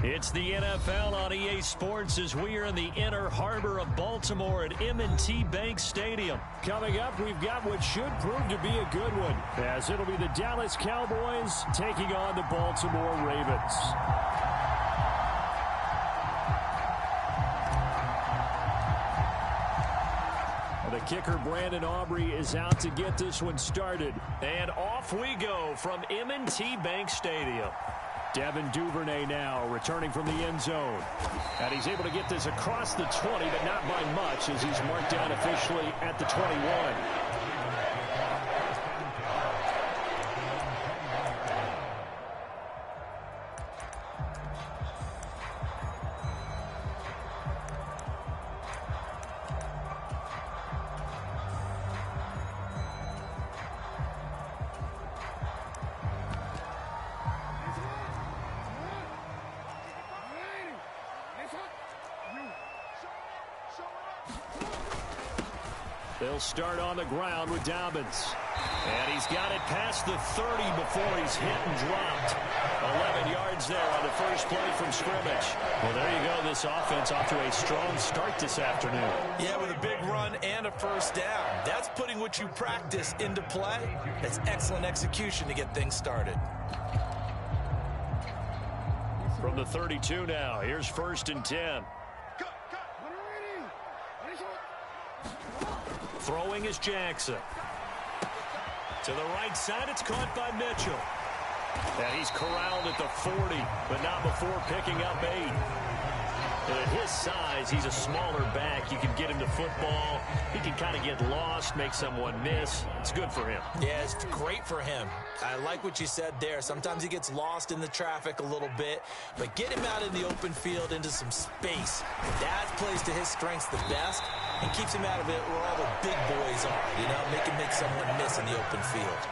It's the NFL on EA Sports as we are in the inner harbor of Baltimore at M&T Bank Stadium. Coming up, we've got what should prove to be a good one, as it'll be the Dallas Cowboys taking on the Baltimore Ravens. The kicker, Brandon Aubrey, is out to get this one started. And off we go from M&T Bank Stadium. Devin Duvernay now returning from the end zone. And he's able to get this across the 20, but not by much as he's marked down officially at the 21. They'll start on the ground with Dobbins. And he's got it past the 30 before he's hit and dropped. 11 yards there on the first play from scrimmage. Well, there you go. This offense off to a strong start this afternoon. Yeah, with a big run and a first down. That's putting what you practice into play. That's excellent execution to get things started. From the 32 now, here's 1st and 10. Throwing is Jackson. To the right side, it's caught by Mitchell. And he's corralled at the 40, but not before picking up 8. And at his size, he's a smaller back. You can get him to football. He can kind of get lost, make someone miss. It's good for him. Yeah, it's great for him. I like what you said there. Sometimes he gets lost in the traffic a little bit, but get him out in the open field into some space. That plays to his strengths the best and keeps him out of it where all the big boys are, you know, make him make someone miss in the open field.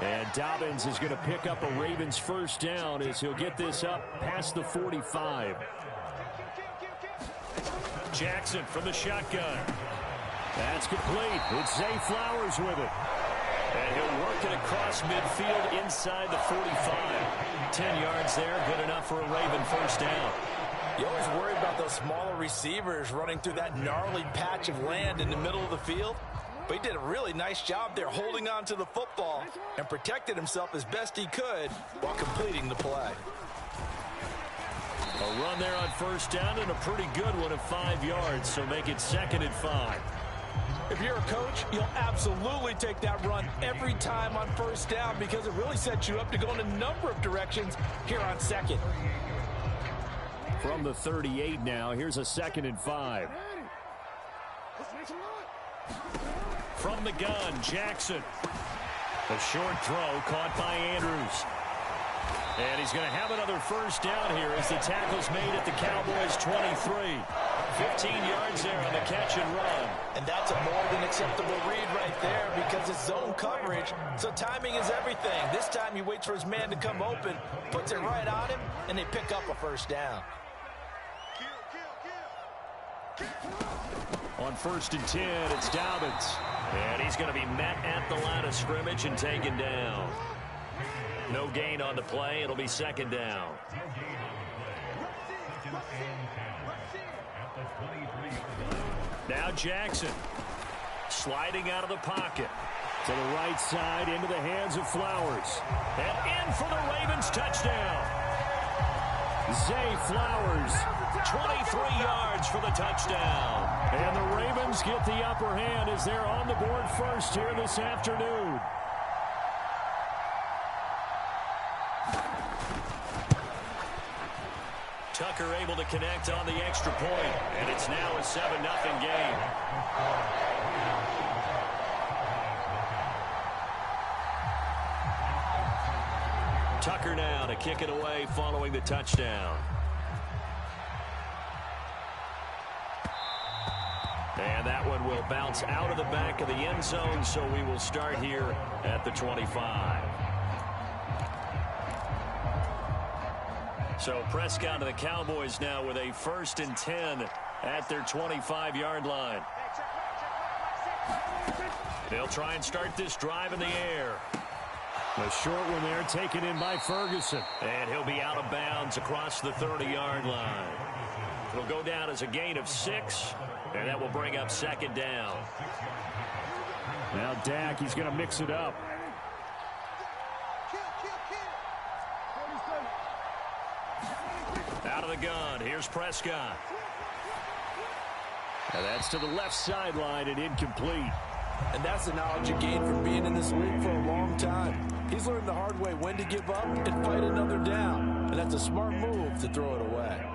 And Dobbins is going to pick up a Ravens first down as he'll get this up past the 45. Jackson from the shotgun. That's complete. It's Zay Flowers with it. And he'll work it across midfield inside the 45. 10 yards there, good enough for a Raven first down. You always worry about those smaller receivers running through that gnarly patch of land in the middle of the field. But he did a really nice job there holding on to the football and protected himself as best he could while completing the play. A run there on first down and a pretty good one of 5 yards, so make it 2nd and 5. If you're a coach, you'll absolutely take that run every time on first down because it really sets you up to go in a number of directions here on 2nd. From the 38 now, here's a 2nd and 5. From the gun, Jackson. A short throw caught by Andrews. And he's going to have another first down here as the tackle's made at the Cowboys' 23. 15 yards there on the catch and run. And that's a more than acceptable read right there because it's zone coverage, so timing is everything. This time he waits for his man to come open, puts it right on him, and they pick up a first down. On 1st and 10, it's Dobbins. And he's going to be met at the line of scrimmage and taken down. No gain on the play. It'll be 2nd down. Now Jackson sliding out of the pocket. To the right side, into the hands of Flowers. And in for the Ravens touchdown. Zay Flowers. 23 yards for the touchdown. And the Ravens get the upper hand as they're on the board first here this afternoon. Tucker able to connect on the extra point, and it's now a 7-0 game. Tucker now to kick it away following the touchdown. And that one will bounce out of the back of the end zone, so we will start here at the 25. So Prescott and the Cowboys now with a 1st and 10 at their 25-yard line. They'll try and start this drive in the air. A short one there taken in by Ferguson. And he'll be out of bounds across the 30-yard line. It'll go down as a gain of 6, and that will bring up second down. Now Dak, he's going to mix it up. Out of the gun, here's Prescott. And that's to the left sideline and incomplete. And that's the knowledge you gain from being in this league for a long time. He's learned the hard way when to give up and fight another down. And that's a smart move to throw it away.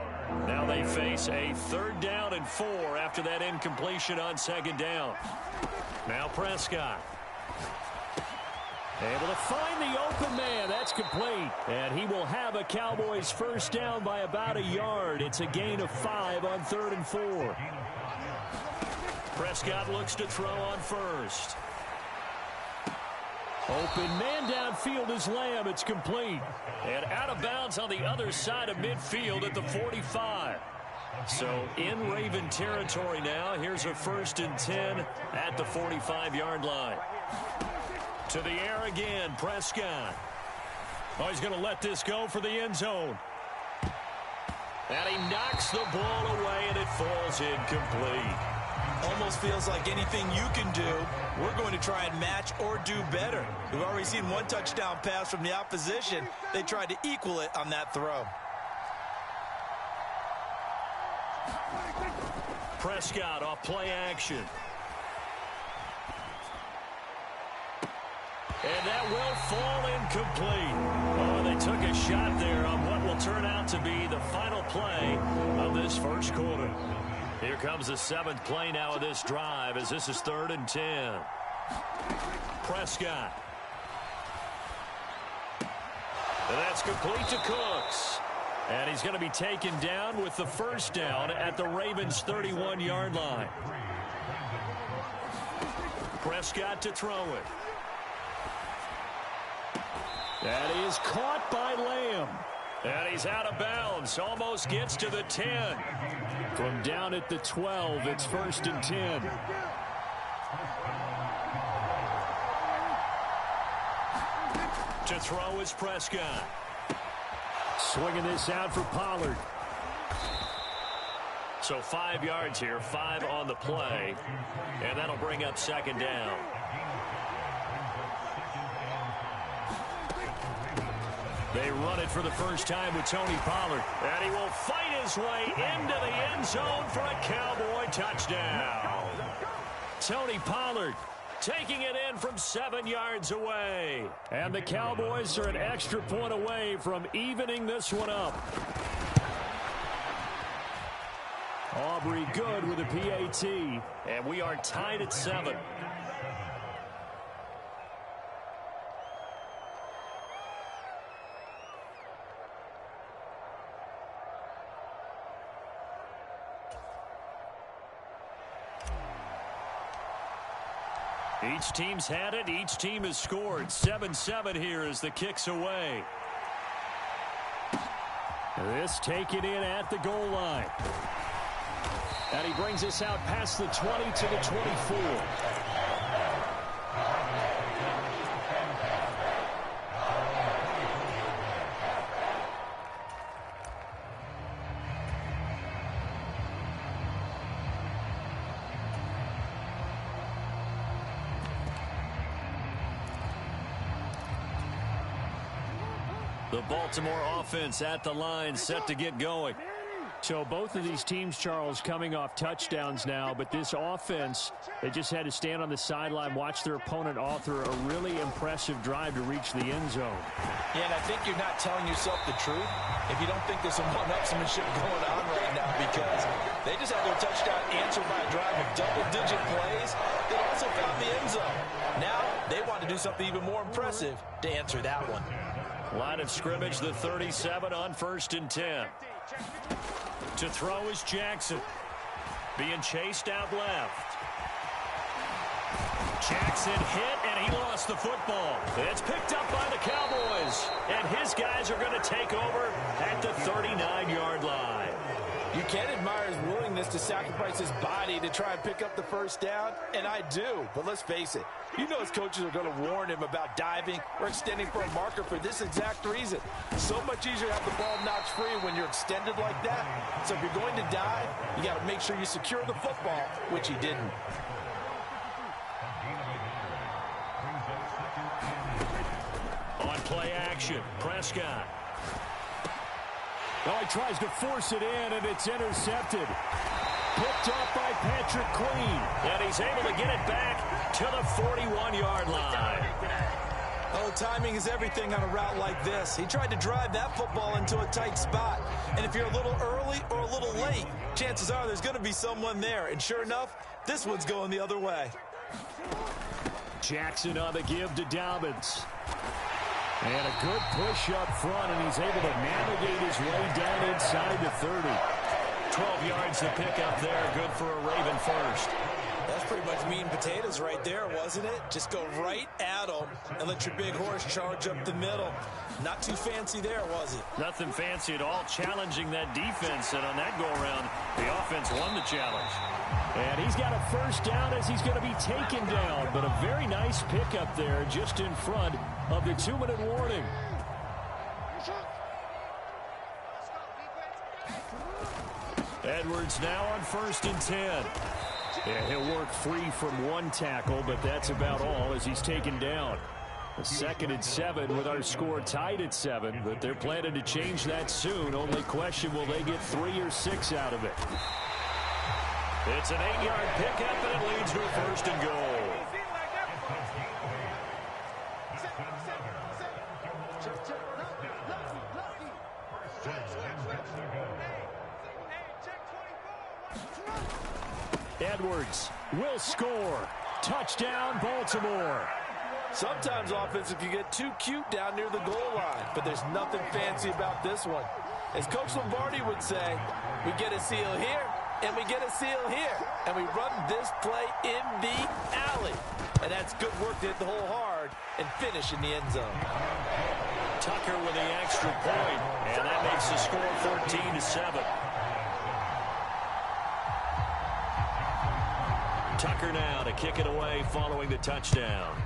Now they face a 3rd down and 4 after that incompletion on 2nd down. Now Prescott. Able to find the open man. That's complete. And he will have a Cowboys 1st down by about a yard. It's a gain of 5 on 3rd and 4. Prescott looks to throw on 1st. Open man downfield is Lamb. It's complete. And out of bounds on the other side of midfield at the 45. So in Raven territory now. Here's a 1st and 10 at the 45-yard line. To the air again, Prescott. Oh, he's going to let this go for the end zone. And he knocks the ball away, and it falls incomplete. Almost feels like anything you can do, we're going to try and match or do better. We've already seen one touchdown pass from the opposition. They tried to equal it on that throw. Prescott off play action. And that will fall incomplete. Oh, they took a shot there on what will turn out to be the final play of this 1st quarter. Here comes the 7th play now of this drive as this is 3rd and 10. Prescott. And that's complete to Cooks. And he's going to be taken down with the 1st down at the Ravens' 31-yard line. Prescott to throw it. That is caught by Lamb. And he's out of bounds. Almost gets to the 10. From down at the 12, it's 1st and 10. To throw is Prescott. Swinging this out for Pollard. So 5 yards here, 5 on the play. And that'll bring up 2nd down. They run it for the first time with Tony Pollard. And he will fight his way into the end zone for a Cowboy touchdown. Tony Pollard taking it in from 7 yards away. And the Cowboys are an extra point away from evening this one up. Aubrey good with a PAT. And we are tied at 7. Each team's had it. Each team has scored. 7-7 here as the kick's away. This taken in at the goal line. And he brings us out past the 20 to the 24. The Baltimore offense at the line, set to get going. So both of these teams, Charles, coming off touchdowns now, but this offense, they just had to stand on the sideline, watch their opponent author a really impressive drive to reach the end zone. Yeah, and I think you're not telling yourself the truth if you don't think there's some one-upsmanship going on right now, because they just had their touchdown answered by a drive of double-digit plays. They also found the end zone. Now they want to do something even more impressive to answer that one. Line of scrimmage, the 37 on 1st and 10. To throw is Jackson. Being chased out left. Jackson hit, and he lost the football. It's picked up by the Cowboys. And his guys are going to take over at the 39-yard line. You can admire his willingness to sacrifice his body to try and pick up the first down, and I do. But let's face it, you know his coaches are going to warn him about diving or extending for a marker for this exact reason. So much easier to have the ball knocked free when you're extended like that. So if you're going to dive, you got to make sure you secure the football, which he didn't. On play action, Prescott. Oh, he tries to force it in, and it's intercepted. Picked up by Patrick Queen. And he's able to get it back to the 41-yard line. Oh, timing is everything on a route like this. He tried to drive that football into a tight spot. And if you're a little early or a little late, chances are there's going to be someone there. And sure enough, this one's going the other way. Jackson on the give to Dobbins. And a good push up front, and he's able to navigate his way down inside the 30. 12 yards to pick up there. Good for a Raven first. That's pretty much meat and potatoes right there, wasn't it? Just go right at them and let your big horse charge up the middle. Not too fancy there, was it? Nothing fancy at all, challenging that defense. And on that go-around, the offense won the challenge. And he's got a first down as he's going to be taken down. But a very nice pickup there just in front of the 2-minute warning. Edwards now on 1st and 10. Yeah, he'll work free from one tackle, but that's about all as he's taken down. A 2nd and 7 with our score tied at 7, but they're planning to change that soon. Only question, will they get 3 or 6 out of it? It's an 8-yard pickup, and it leads to a 1st and goal. Edwards will score. Touchdown, Baltimore. Sometimes offense can get too cute down near the goal line, but there's nothing fancy about this one. As Coach Lombardi would say, we get a seal here, and we get a seal here, and we run this play in the alley. And that's good work to hit the hole hard and finish in the end zone. Tucker with the extra point, and that makes the score 14-7. Tucker now to kick it away following the touchdown.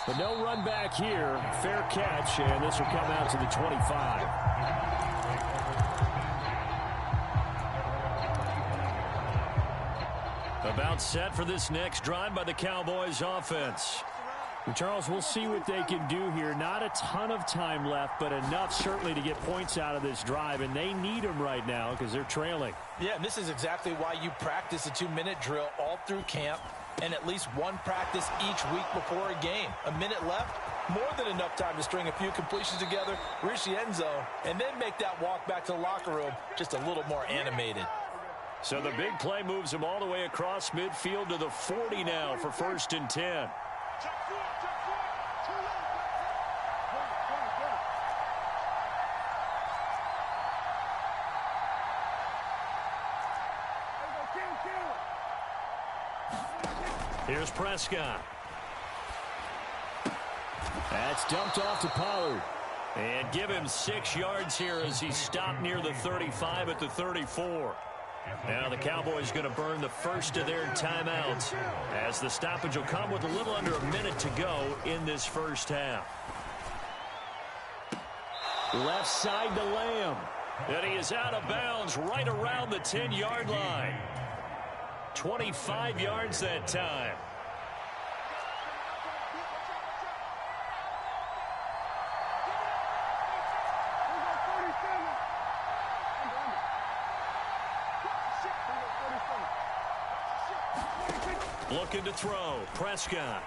But no run back here. Fair catch, and this will come out to the 25. About set for this next drive by the Cowboys offense. Charles, we'll see what they can do here. Not a ton of time left, but enough certainly to get points out of this drive, and they need them right now because they're trailing. Yeah, and this is exactly why you practice a 2-minute drill all through camp and at least one practice each week before a game. A minute left, more than enough time to string a few completions together, reach the end zone, and then make that walk back to the locker room just a little more animated. So the big play moves them all the way across midfield to the 40 now for 1st and 10. Here's Prescott. That's dumped off to Pollard. And give him 6 yards here as he stopped near the 35 at the 34. Now the Cowboys going to burn the first of their timeouts as the stoppage will come with a little under a minute to go in this first half. Left side to Lamb. And he is out of bounds right around the 10-yard line. 25 yards that time. Looking to throw. Prescott.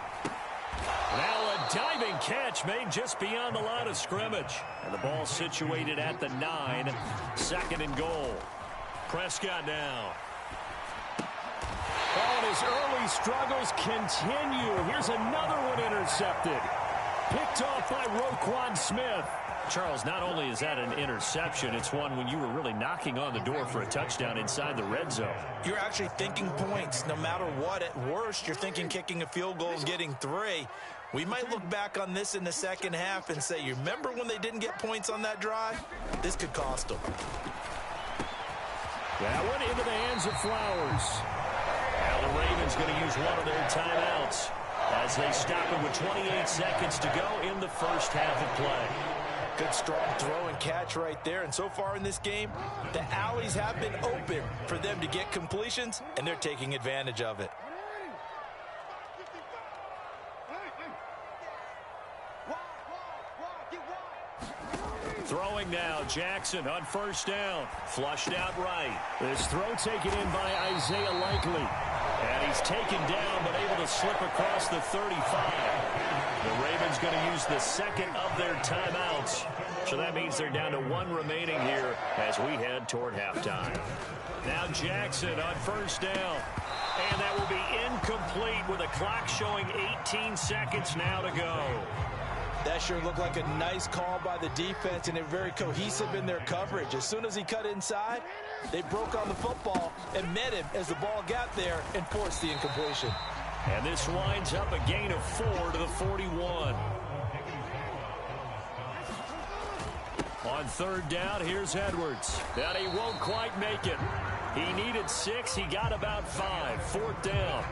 Now a diving catch made just beyond the line of scrimmage. And the ball situated at the 9. 2nd and goal. Prescott now. Oh, and his early struggles continue. Here's another one intercepted. Picked off by Roquan Smith. Charles, not only is that an interception, it's one when you were really knocking on the door for a touchdown inside the red zone. You're actually thinking points no matter what. At worst, you're thinking kicking a field goal and getting 3. We might look back on this in the second half and say, you remember when they didn't get points on that drive? This could cost them. That went into the hands of Flowers. Now the Ravens going to use one of their timeouts as they stop it with 28 seconds to go in the first half of play. Good strong throw and catch right there. And so far in this game, the alleys have been open for them to get completions, and they're taking advantage of it. Throwing now, Jackson on first down. Flushed out right. This throw taken in by Isaiah Likely. And he's taken down, but able to slip across the 35. The Ravens going to use the second of their timeouts. So that means they're down to one remaining here as we head toward halftime. Now Jackson on first down. And that will be incomplete with a clock showing 18 seconds now to go. That sure looked like a nice call by the defense, and they're very cohesive in their coverage. As soon as he cut inside, they broke on the football and met him as the ball got there and forced the incompletion. And this winds up a gain of 4 to the 41. On third down, here's Edwards. And he won't quite make it. He needed 6. He got about 5. Fourth down.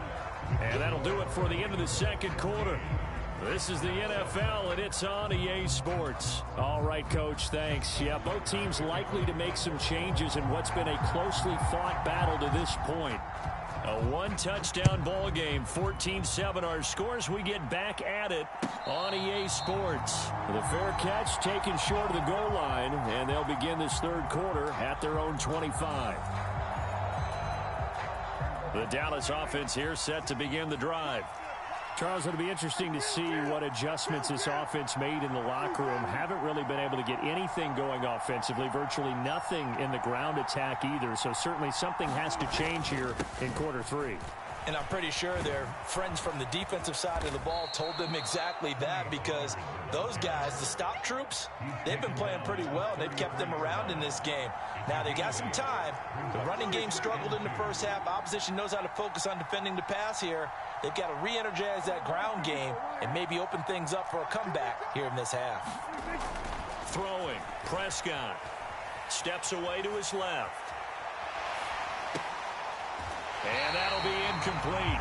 And that'll do it for the end of the second quarter. This is the NFL, and it's on EA Sports. All right, Coach, thanks. Yeah, both teams likely to make some changes in what's been a closely fought battle to this point. A one-touchdown ball game, 14-7 our scores. We get back at it on EA Sports. The fair catch taken short of the goal line, and they'll begin this third quarter at their own 25. The Dallas offense here set to begin the drive. Charles, it'll be interesting to see what adjustments this offense made in the locker room. Haven't really been able to get anything going offensively, virtually nothing in the ground attack either. So certainly something has to change here in quarter 3. And I'm pretty sure their friends from the defensive side of the ball told them exactly that, because those guys, the stop troops, they've been playing pretty well. They've kept them around in this game. Now, they got some time. The running game struggled in the first half. Opposition knows how to focus on defending the pass here. They've got to re-energize that ground game and maybe open things up for a comeback here in this half. Throwing, Prescott steps away to his left. And that'll be incomplete.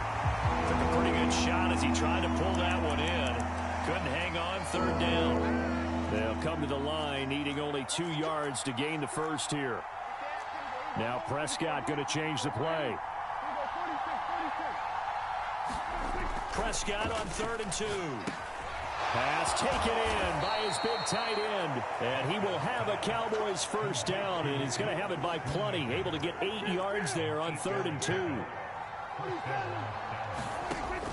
Took a pretty good shot as he tried to pull that one in. Couldn't hang on. Third down. They'll come to the line needing only 2 yards to gain the first here. Now Prescott going to change the play. Prescott on 3rd and 2. Pass taken in by his big tight end. And he will have a Cowboys first down, and he's going to have it by plenty. Able to get 8 yards there on 3rd and 2.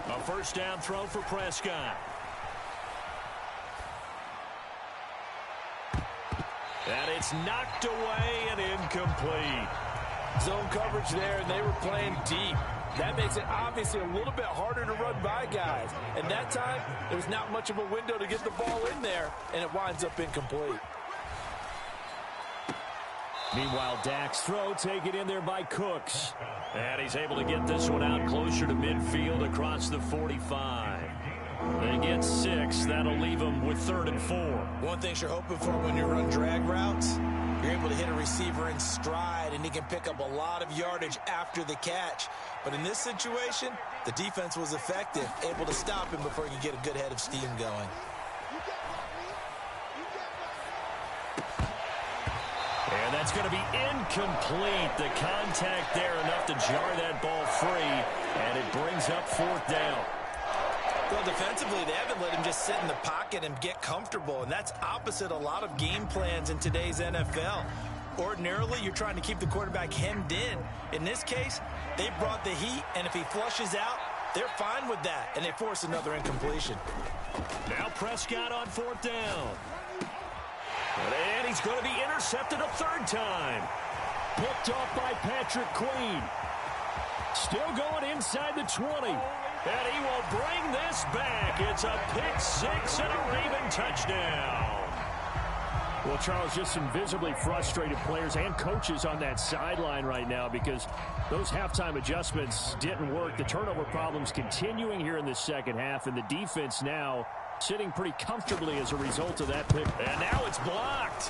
A first down throw for Prescott. And it's knocked away and incomplete. Zone coverage there, and they were playing deep. That makes it obviously a little bit harder to run by guys. And that time, there was not much of a window to get the ball in there, and it winds up incomplete. Meanwhile, Dak's throw taken in there by Cooks. And he's able to get this one out closer to midfield across the 45. They get 6. That'll leave them with 3rd and 4. One thing you're hoping for when you run drag routes, you're able to hit a receiver in stride, and he can pick up a lot of yardage after the catch. But in this situation, the defense was effective, able to stop him before he could get a good head of steam going. And that's going to be incomplete. The contact there enough to jar that ball free, and it brings up 4th down. Well, defensively, they haven't let him just sit in the pocket and get comfortable, and that's opposite a lot of game plans in today's NFL. Ordinarily, you're trying to keep the quarterback hemmed in. In this case, they brought the heat, and if he flushes out, they're fine with that, and they force another incompletion. Now Prescott on 4th down. And he's going to be intercepted a 3rd time. Picked off by Patrick Queen. Still going inside the 20. And he will bring this back. It's a pick 6 and a Raven touchdown. Well, Charles, just some visibly frustrated players and coaches on that sideline right now because those halftime adjustments didn't work. The turnover problems continuing here in the second half, and the defense now sitting pretty comfortably as a result of that pick. And now it's blocked.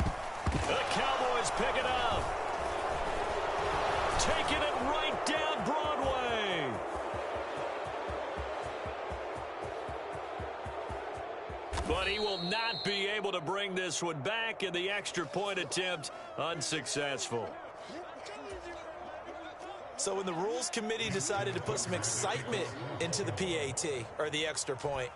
The Cowboys pick it up. Taking it right down Broadway. But he will not be able to bring this one back, and the extra point attempt unsuccessful. So when the rules committee decided to put some excitement into the PAT, or the extra point,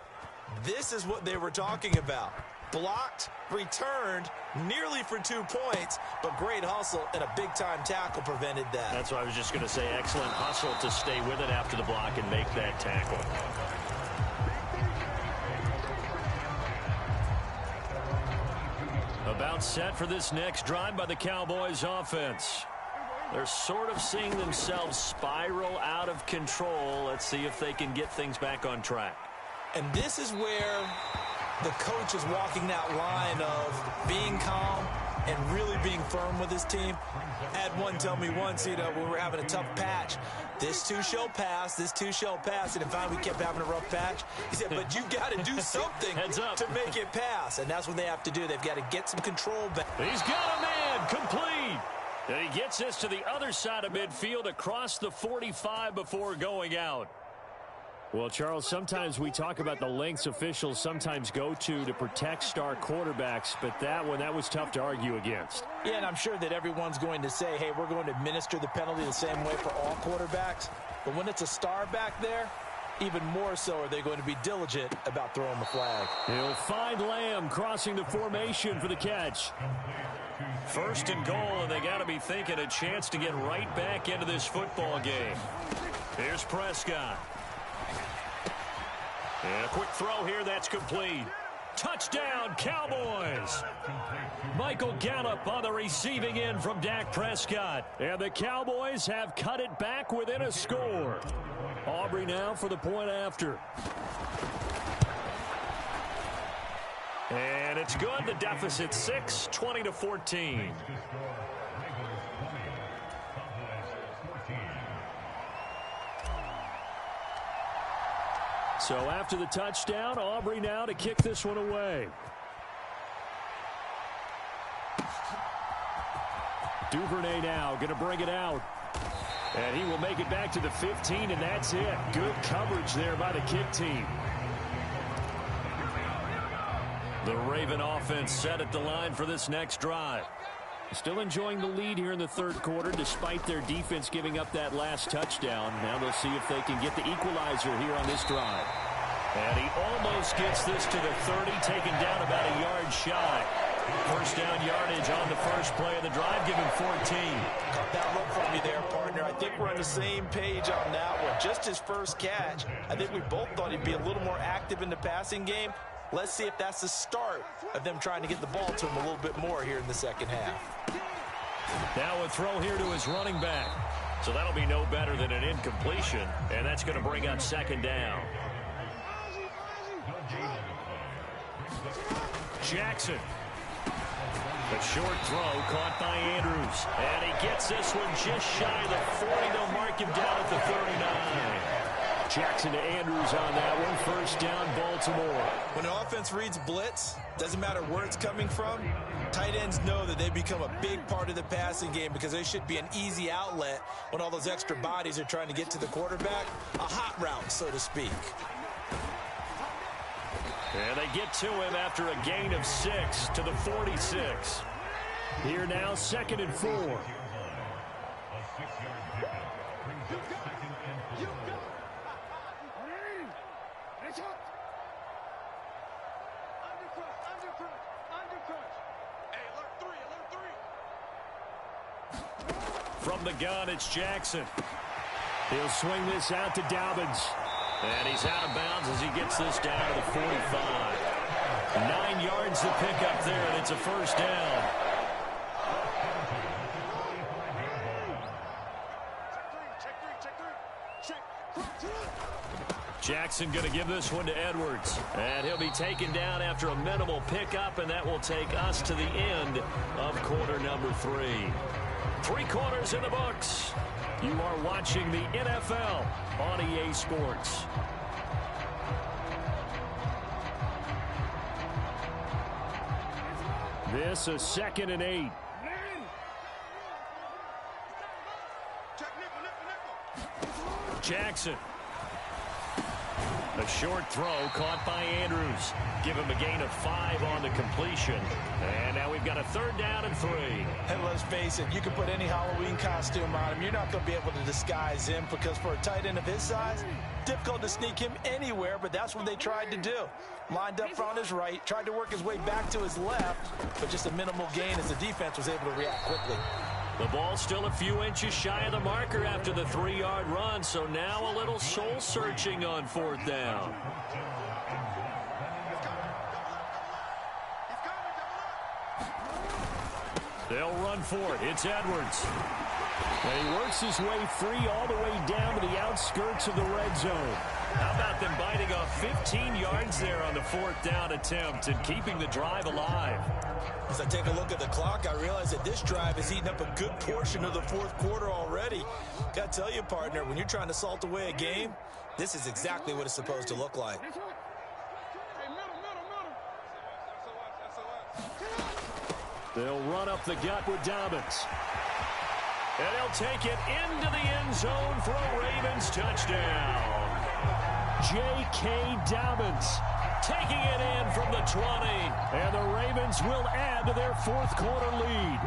this is what they were talking about. Blocked, returned, nearly for 2 points, but great hustle and a big-time tackle prevented that. That's what I was just going to say. Excellent hustle to stay with it after the block and make that tackle. About set for this next drive by the Cowboys offense. They're sort of seeing themselves spiral out of control. Let's see if they can get things back on track. And this is where the coach is walking that line of being calm and really being firm with his team. I had one tell me once, when we were having a tough patch, this too shall pass, this too shall pass. And finally we kept having a rough patch. He said, but you got to do something to make it pass. And that's what they have to do. They've got to get some control back. He's got a man complete. And he gets this to the other side of midfield across the 45 before going out. Well, Charles, sometimes we talk about the lengths officials sometimes go to protect star quarterbacks, but that was tough to argue against. Yeah, and I'm sure that everyone's going to say, hey, we're going to administer the penalty the same way for all quarterbacks. But when it's a star back there, even more so are they going to be diligent about throwing the flag. He'll find Lamb crossing the formation for the catch. First and goal, and they got to be thinking a chance to get right back into this football game. Here's Prescott. And a quick throw here, that's complete. Touchdown, Cowboys. Michael Gallup on the receiving end from Dak Prescott. And the Cowboys have cut it back within a score. Aubrey now for the point after. And it's good. The deficit 6, 20-14. So after the touchdown, Aubrey now to kick this one away. Duvernay now going to bring it out. And he will make it back to the 15, and that's it. Good coverage there by the kick team. The Raven offense set at the line for this next drive. Still enjoying the lead here in the third quarter despite their defense giving up that last touchdown. Now they'll see if they can get the equalizer here on this drive. And he almost gets this to the 30, taken down about a yard shy. First down yardage on the first play of the drive, give him 14. Caught that look for me there, partner. I think we're on the same page on that one. Just his first catch. I think we both thought he'd be a little more active in the passing game. Let's see if that's the start of them trying to get the ball to him a little bit more here in the second half. Now a throw here to his running back. So that'll be no better than an incompletion, and that's going to bring up second down. Jackson. A short throw caught by Andrews. And he gets this one just shy of the 40. They'll mark him down at the 39. Jackson to Andrews on that one. First down, Baltimore. When an offense reads blitz, doesn't matter where it's coming from, tight ends know that they become a big part of the passing game because they should be an easy outlet when all those extra bodies are trying to get to the quarterback. A hot route, so to speak. And they get to him after a gain of 6 to the 46. Here now, 2nd and 4. From the gun, it's Jackson. He'll swing this out to Dobbins. And he's out of bounds as he gets this down to the 45. 9 yards to pick up there, and it's a first down. Jackson going to give this one to Edwards. And he'll be taken down after a minimal pickup, and that will take us to the end of quarter number 3. 3 quarters in the books. You are watching the NFL on EA Sports. This a 2nd and 8. Jackson. A short throw caught by Andrews. Give him a gain of 5 on the completion. And now we've got a 3rd down and 3. And let's face it, you can put any Halloween costume on him. You're not going to be able to disguise him because for a tight end of his size, difficult to sneak him anywhere, but that's what they tried to do. Lined up on his right, tried to work his way back to his left, but just a minimal gain as the defense was able to react quickly. The ball's still a few inches shy of the marker after the 3-yard run, so now a little soul-searching on 4th down. They'll run for it. It's Edwards. And he works his way free all the way down to the outskirts of the red zone. How about them biting off 15 yards there on the 4th down attempt and keeping the drive alive? As I take a look at the clock, I realize that this drive has eaten up a good portion of the 4th quarter already. Got to tell you, partner, when you're trying to salt away a game, this is exactly what it's supposed to look like. They'll run up the gut with Dobbins. And he'll take it into the end zone for a Ravens touchdown. J.K. Dobbins taking it in from the 20. And the Ravens will add to their 4th quarter lead.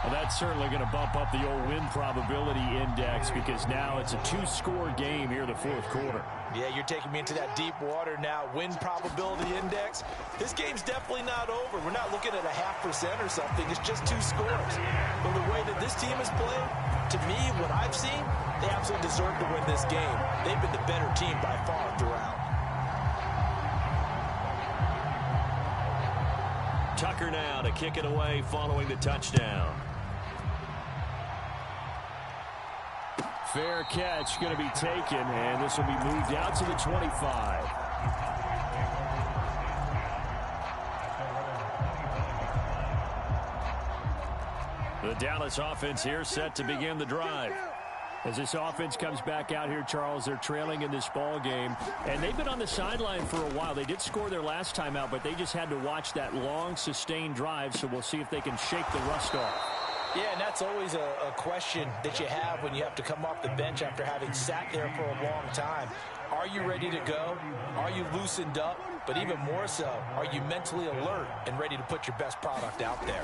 Well, that's certainly going to bump up the old win probability index because now it's a 2-score game here in the 4th quarter. Yeah, you're taking me into that deep water now. Win probability index. This game's definitely not over. We're not looking at a 0.5% or something. It's just 2 scores. But the way that this team has played, to me, what I've seen, they absolutely deserve to win this game. They've been the better team by far throughout. Tucker now to kick it away following the touchdown. Fair catch going to be taken, and this will be moved out to the 25. The Dallas offense here set to begin the drive. As this offense comes back out here, Charles, they're trailing in this ball game, and they've been on the sideline for a while. They did score their last time out, but they just had to watch that long, sustained drive, so we'll see if they can shake the rust off. Yeah, and that's always a question that you have when you have to come off the bench after having sat there for a long time. Are you ready to go? Are you loosened up? But even more so, are you mentally alert and ready to put your best product out there?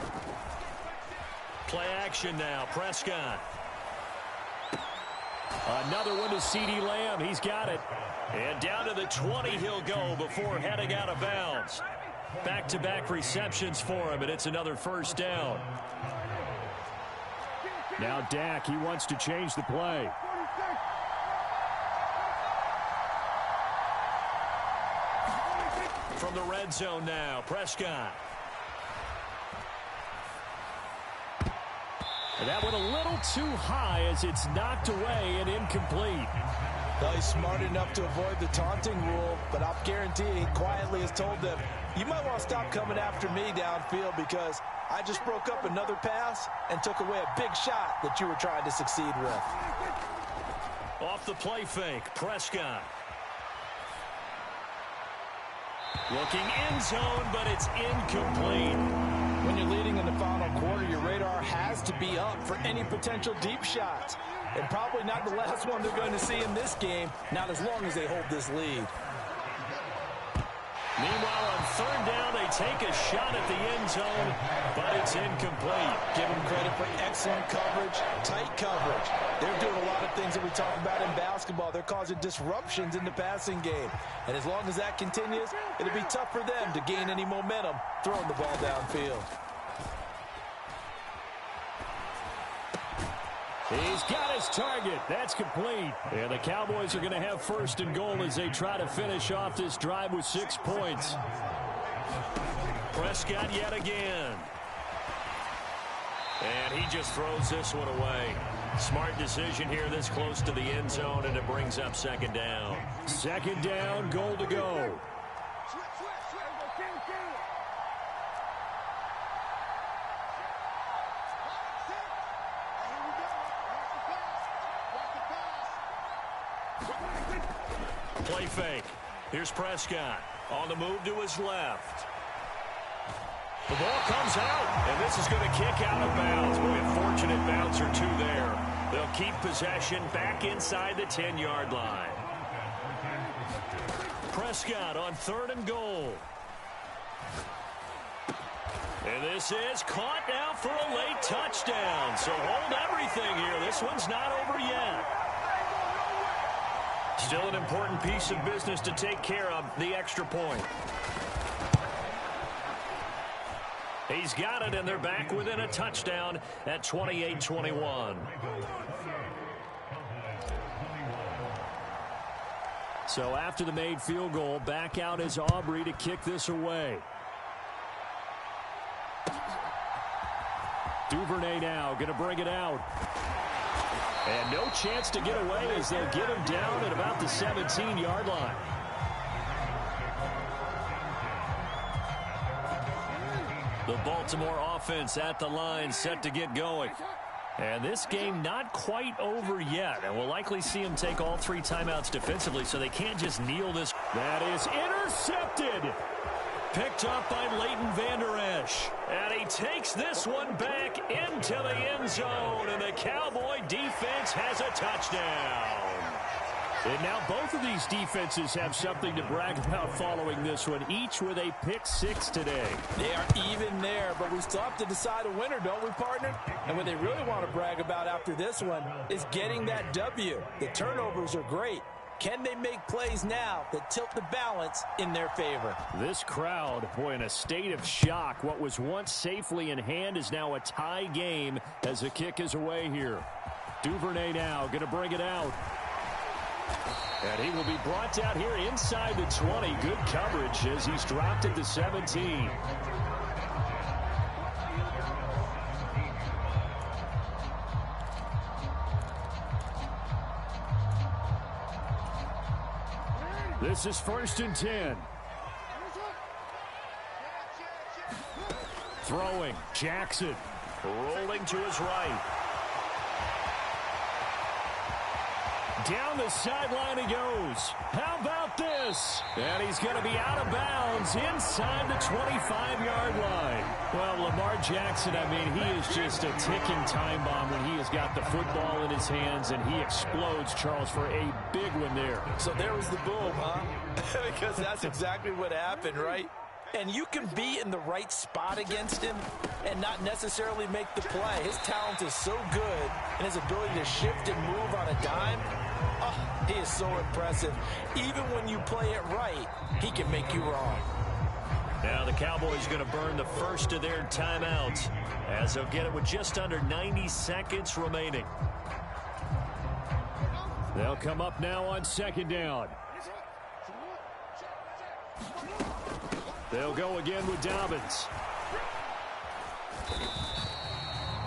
Play action now. Prescott. Another one to CeeDee Lamb. He's got it. And down to the 20 he'll go before heading out of bounds. Back-to-back receptions for him, and it's another 1st down. Now Dak, he wants to change the play. From the red zone now, Prescott. And that went a little too high as it's knocked away and incomplete. Well, he's smart enough to avoid the taunting rule, but I'll guarantee he quietly has told them, you might want to stop coming after me downfield because I just broke up another pass and took away a big shot that you were trying to succeed with. Off the play fake, Prescott. Looking end zone, but it's incomplete. When you're leading in the final quarter, your radar has to be up for any potential deep shots. And probably not the last one they're going to see in this game, not as long as they hold this lead. Meanwhile, on 3rd down, they take a shot at the end zone, but it's incomplete. Give them credit for excellent coverage, tight coverage. They're doing a lot of things that we talk about in basketball. They're causing disruptions in the passing game. And as long as that continues, it'll be tough for them to gain any momentum throwing the ball downfield. He's got his target. That's complete. And the Cowboys are going to have 1st and goal as they try to finish off this drive with 6 points. Prescott yet again. And he just throws this one away. Smart decision here this close to the end zone, and it brings up second down. Second down, goal to go. Play fake. Here's Prescott on the move to his left. The ball comes out, and this is going to kick out of bounds. Boy, a fortunate bounce or two there. They'll keep possession back inside the 10-yard line. Prescott on 3rd and goal. And this is caught now for a late touchdown. So hold everything here. This one's not over yet. Still an important piece of business to take care of, the extra point. He's got it, and they're back within a touchdown at 28-21. So after the made field goal, back out is Aubrey to kick this away. Duvernay now going to bring it out. And no chance to get away as they'll get him down at about the 17-yard line. The Baltimore offense at the line, set to get going. And this game not quite over yet. And we'll likely see him take all 3 timeouts defensively, so they can't just kneel this. That is intercepted. Picked up by Leighton Vander Esch. And he takes this one back into the end zone. And the Cowboy defense has a touchdown. And now both of these defenses have something to brag about following this one, each with a pick 6 today. They are even there, but we still have to decide a winner, don't we, partner? And what they really want to brag about after this one is getting that W. The turnovers are great. Can they make plays now that tilt the balance in their favor? This crowd, boy, in a state of shock. What was once safely in hand is now a tie game as the kick is away here. Duvernay now going to bring it out. And he will be brought down here inside the 20. Good coverage as he's dropped at the 17. This is 1st and 10. Throwing, Jackson. Rolling to his right. Down the sideline he goes. How about this? And he's going to be out of bounds inside the 25-yard line. Well, Lamar Jackson, I mean, he is just a ticking time bomb when he has got the football in his hands, and he explodes, Charles, for a big one there. So there was the boom, huh? Because that's exactly what happened, right? And you can be in the right spot against him and not necessarily make the play. His talent is so good, and his ability to shift and move on a dime, oh, he is so impressive. Even when you play it right, he can make you wrong. Now the Cowboys are going to burn the first of their timeouts as they'll get it with just under 90 seconds remaining. They'll come up now on 2nd down. They'll go again with Dobbins.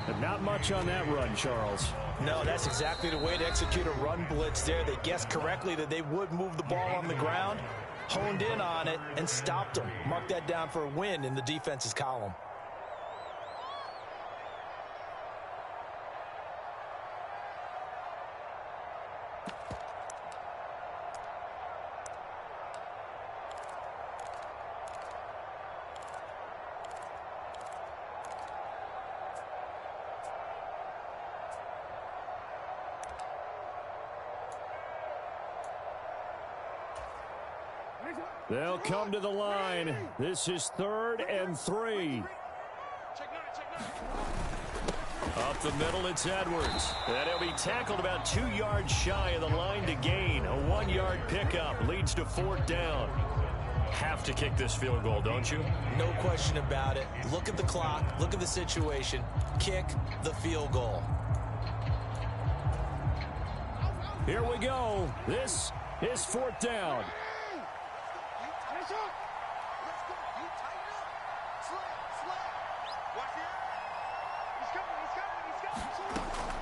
And not much on that run, Charles. No, that's exactly the way to execute a run blitz there. They guessed correctly that they would move the ball on the ground, honed in on it, and stopped them. Mark that down for a win in the defense's column. They'll come to the line. This is 3rd and 3. Up the middle, it's Edwards. And he'll be tackled about 2 yards shy of the line to gain. A 1-yard pickup leads to 4th down. Have to kick this field goal, don't you? No question about it. Look at the clock. Look at the situation. Kick the field goal. Here we go. This is 4th down.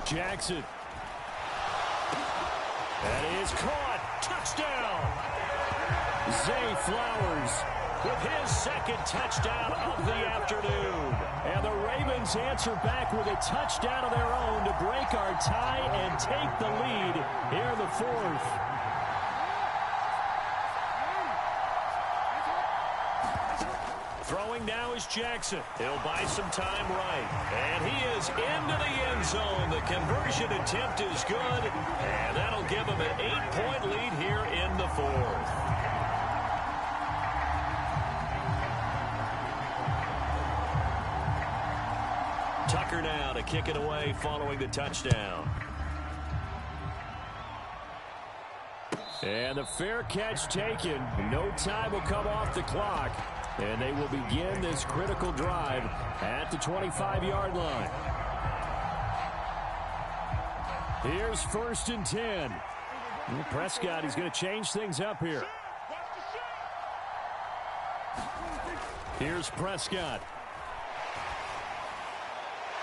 Jackson That is caught. Touchdown. Zay Flowers with his second touchdown of the afternoon. And the Ravens answer back with a touchdown of their own to break our tie and take the lead here in the fourth. Throwing now is Jackson. He'll buy some time right. And he is into the end zone. The conversion attempt is good. And that'll give him an 8-point lead here in the fourth. Tucker now to kick it away following the touchdown. And the fair catch taken. No time will come off the clock. And they will begin this critical drive at the 25-yard line. Here's 1st and 10. Prescott, he's going to change things up here. Here's Prescott.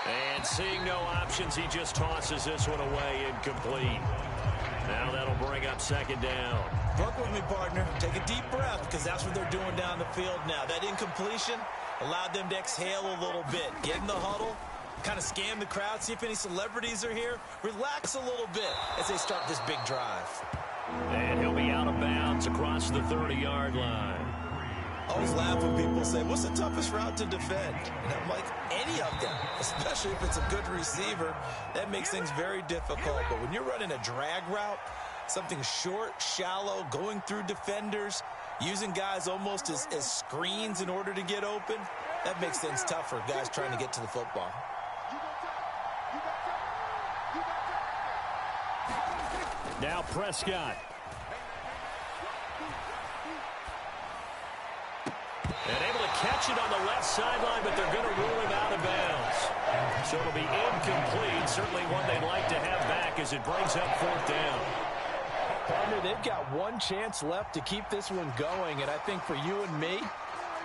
And seeing no options, he just tosses this one away incomplete. Now that'll bring up 2nd down. Work with me, partner. Take a deep breath, because that's what they're doing down the field now. That incompletion allowed them to exhale a little bit. Get in the huddle, kind of scan the crowd, see if any celebrities are here. Relax a little bit as they start this big drive. And he'll be out of bounds across the 30-yard line. I always laugh when people say, what's the toughest route to defend? And I'm like, any of them, especially if it's a good receiver. That makes things very difficult. But when you're running a drag route, something short, shallow, going through defenders, using guys almost as screens in order to get open, that makes things tough for guys trying to get to the football. Now Prescott. And able to catch it on the left sideline, but they're going to rule him out of bounds. So it'll be incomplete. Certainly one they'd like to have back as it brings up 4th down. Partner, they've got one chance left to keep this one going, and I think for you and me,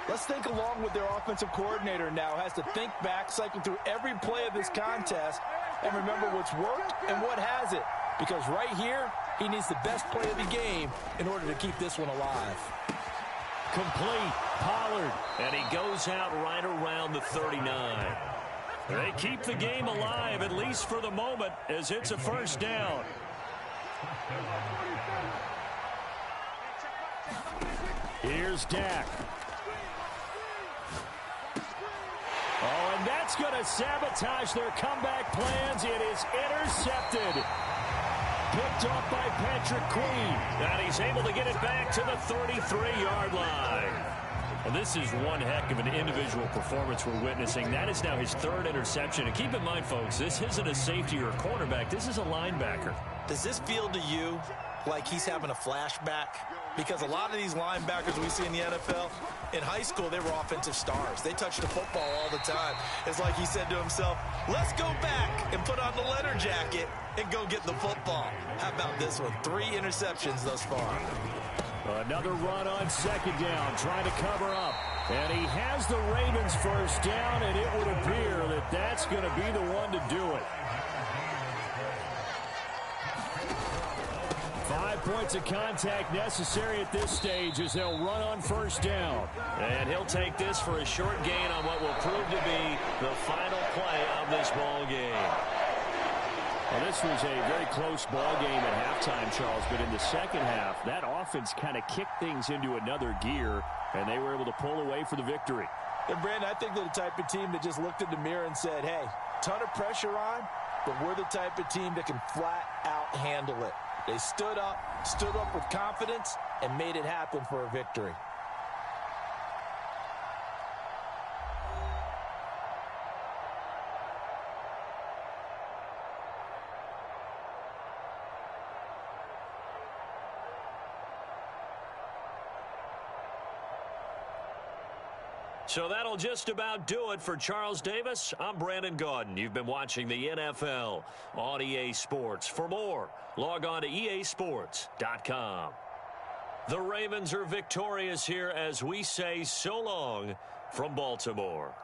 let's think along with their offensive coordinator now. Has to think back, cycle through every play of this contest, and remember what's worked and what hasn't. Because right here, he needs the best play of the game in order to keep this one alive. Complete. Pollard. And he goes out right around the 39. They keep the game alive, at least for the moment, as it's a 1st down. Here's Dak. Oh, and that's going to sabotage their comeback plans. It is intercepted. Picked off by Patrick Queen. And he's able to get it back to the 33-yard line. Well, this is one heck of an individual performance we're witnessing. That is now his 3rd interception. And keep in mind, folks, this isn't a safety or a cornerback. This is a linebacker. Does this feel to you like he's having a flashback? Because a lot of these linebackers we see in the NFL, in high school, they were offensive stars. They touched the football all the time. It's like he said to himself, let's go back and put on the letter jacket and go get the football. How about this one? 3 interceptions thus far. Another run on 2nd down, trying to cover up. And he has the Ravens 1st down, and it would appear that that's going to be the one to do it. 5 points of contact necessary at this stage as they'll run on 1st down. And he'll take this for a short gain on what will prove to be the final play of this ball game. Well, this was a very close ball game at halftime, Charles, but in the second half, that offense kind of kicked things into another gear, and they were able to pull away for the victory. And, Brandon, I think they're the type of team that just looked in the mirror and said, hey, ton of pressure on, but we're the type of team that can flat out handle it. They stood up with confidence, and made it happen for a victory. So that'll just about do it for Charles Davis. I'm Brandon Gaudin. You've been watching the NFL on EA Sports. For more, log on to easports.com. The Ravens are victorious here as we say so long from Baltimore.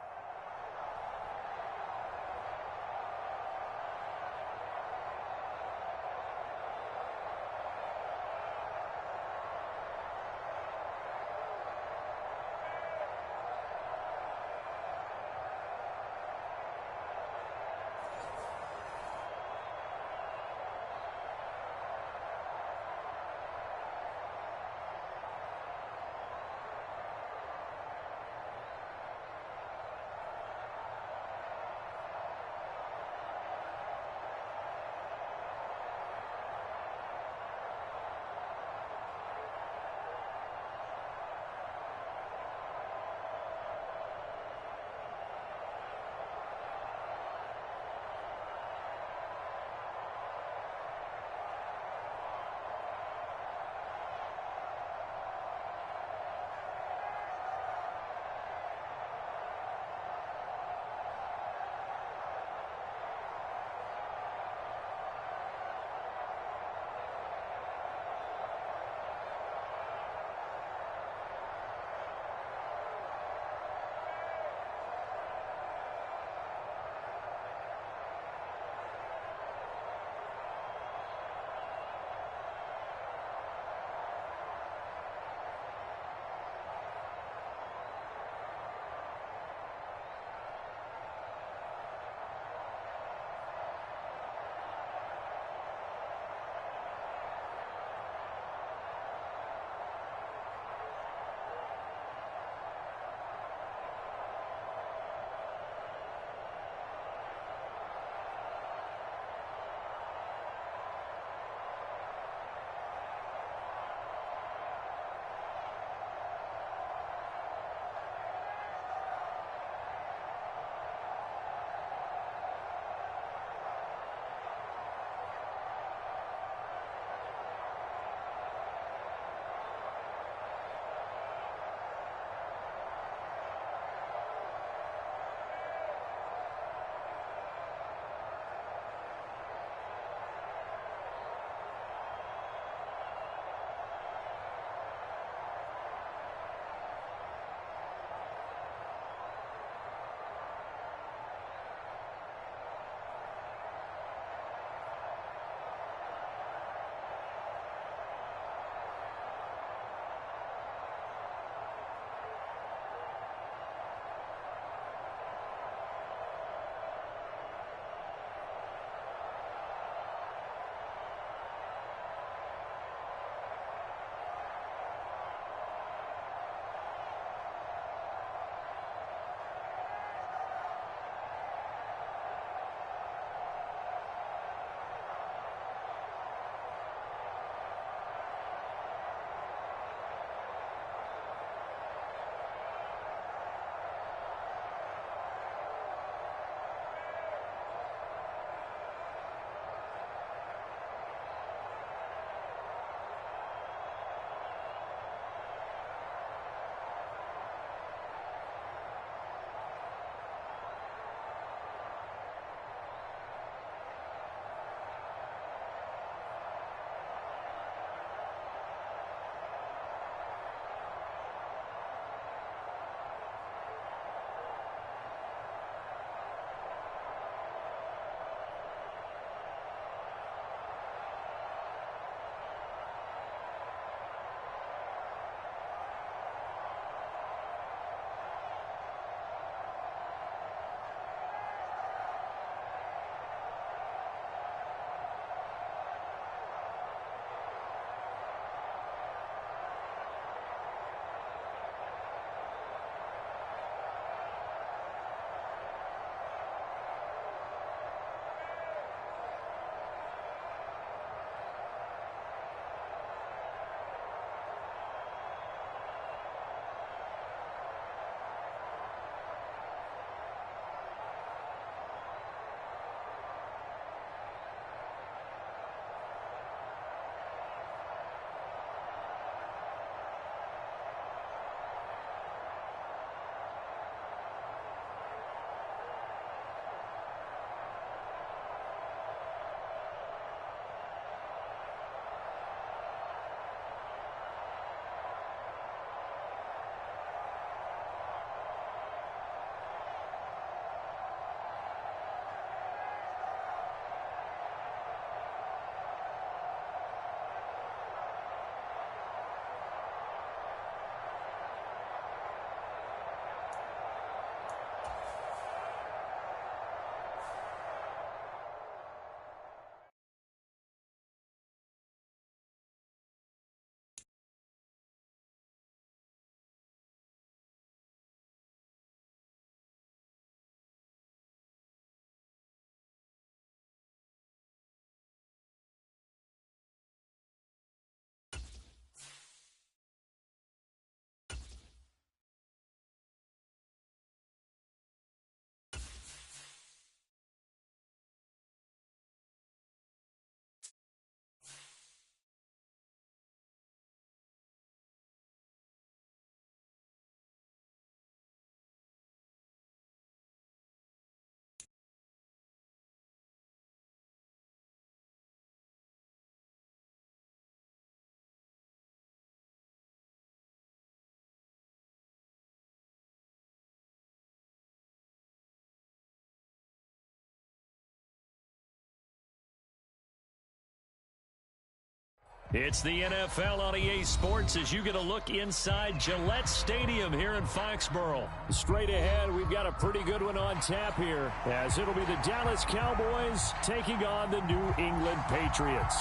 It's the NFL on EA Sports as you get a look inside Gillette Stadium here in Foxborough. Straight ahead, we've got a pretty good one on tap here, as it'll be the Dallas Cowboys taking on the New England Patriots.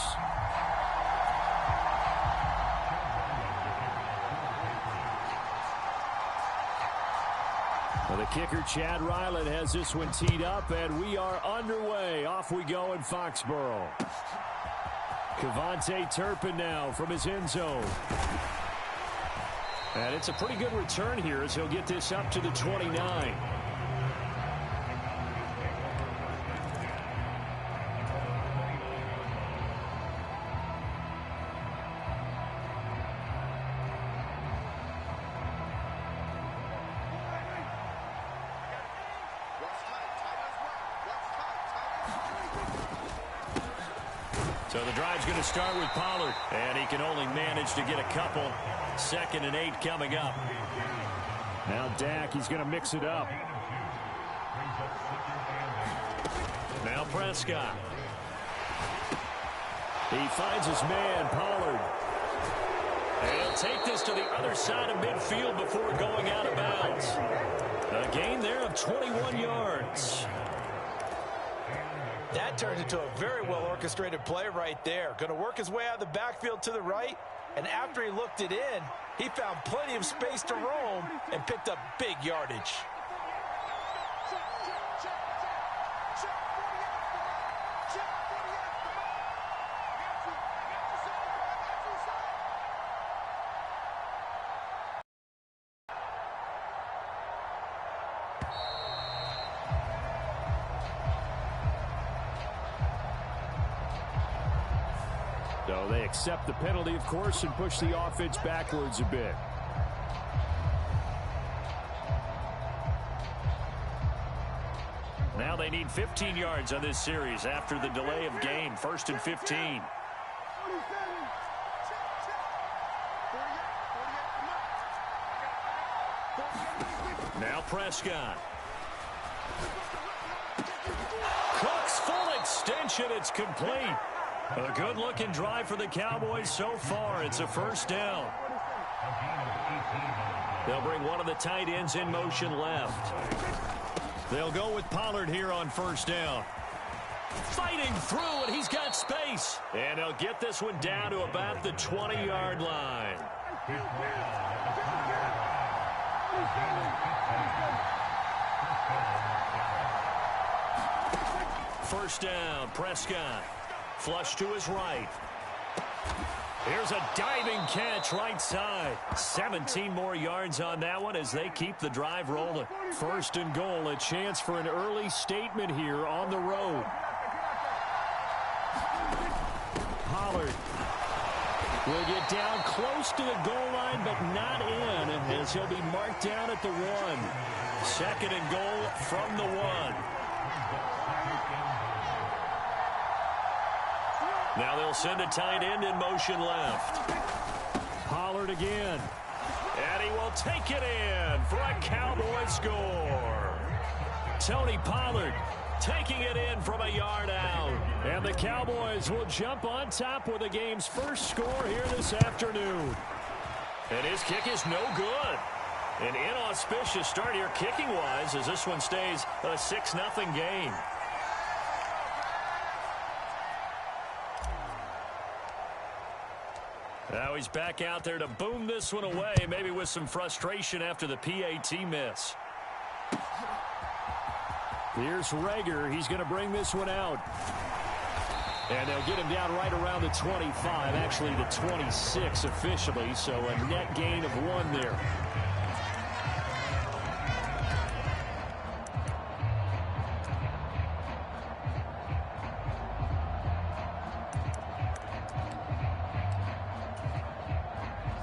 Well, the kicker, Chad Ryland, has this one teed up, and we are underway. Off we go in Foxborough. Kevontae Turpin now from his end zone. And it's a pretty good return here as he'll get this up to the 29. So the drive's going to start with Pollard, and he can only manage to get a couple. 2nd and 8 coming up. Now Dak, he's going to mix it up. Now Prescott. He finds his man, Pollard. And he'll take this to the other side of midfield before going out of bounds. A gain there of 21 yards. That turns into a very well-orchestrated play right there. Going to work his way out of the backfield to the right, and after he looked it in, he found plenty of space to roam and picked up big yardage. So they accept the penalty, of course, and push the offense backwards a bit. Now they need 15 yards on this series after the delay of game. 1st and 15. Now Prescott. Cook's full extension. It's complete. A good-looking drive for the Cowboys so far. It's a 1st down. They'll bring one of the tight ends in motion left. They'll go with Pollard here on 1st down. Fighting through, and he's got space. And they'll get this one down to about the 20-yard line. 1st down, Prescott. Flush to his right. Here's a diving catch right side. 17 more yards on that one as they keep the drive rolling. 1st and goal, a chance for an early statement here on the road. Pollard will get down close to the goal line, but not in, as he'll be marked down at the 1. 2nd and goal from the 1. Now they'll send a tight end in motion left. Pollard again. And he will take it in for a Cowboy score. Tony Pollard taking it in from a yard out. And the Cowboys will jump on top with the game's first score here this afternoon. And his kick is no good. An inauspicious start here kicking-wise as this one stays a 6-0 game. Now he's back out there to boom this one away, maybe with some frustration after the PAT miss. Here's Rager. He's going to bring this one out. And they'll get him down right around the 25, actually the 26 officially, so a net gain of 1 there.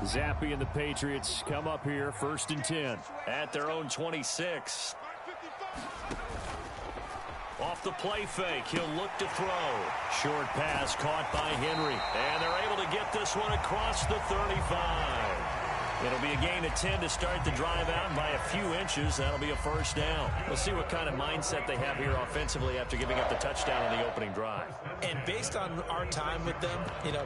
Zappi and the Patriots come up here 1st and 10 at their own 26. Off the play fake, he'll look to throw. Short pass caught by Henry, and they're able to get this one across the 35. It'll be a gain of 10 to start the drive out, and by a few inches, that'll be a first down. We'll see what kind of mindset they have here offensively after giving up the touchdown on the opening drive. And based on our time with them,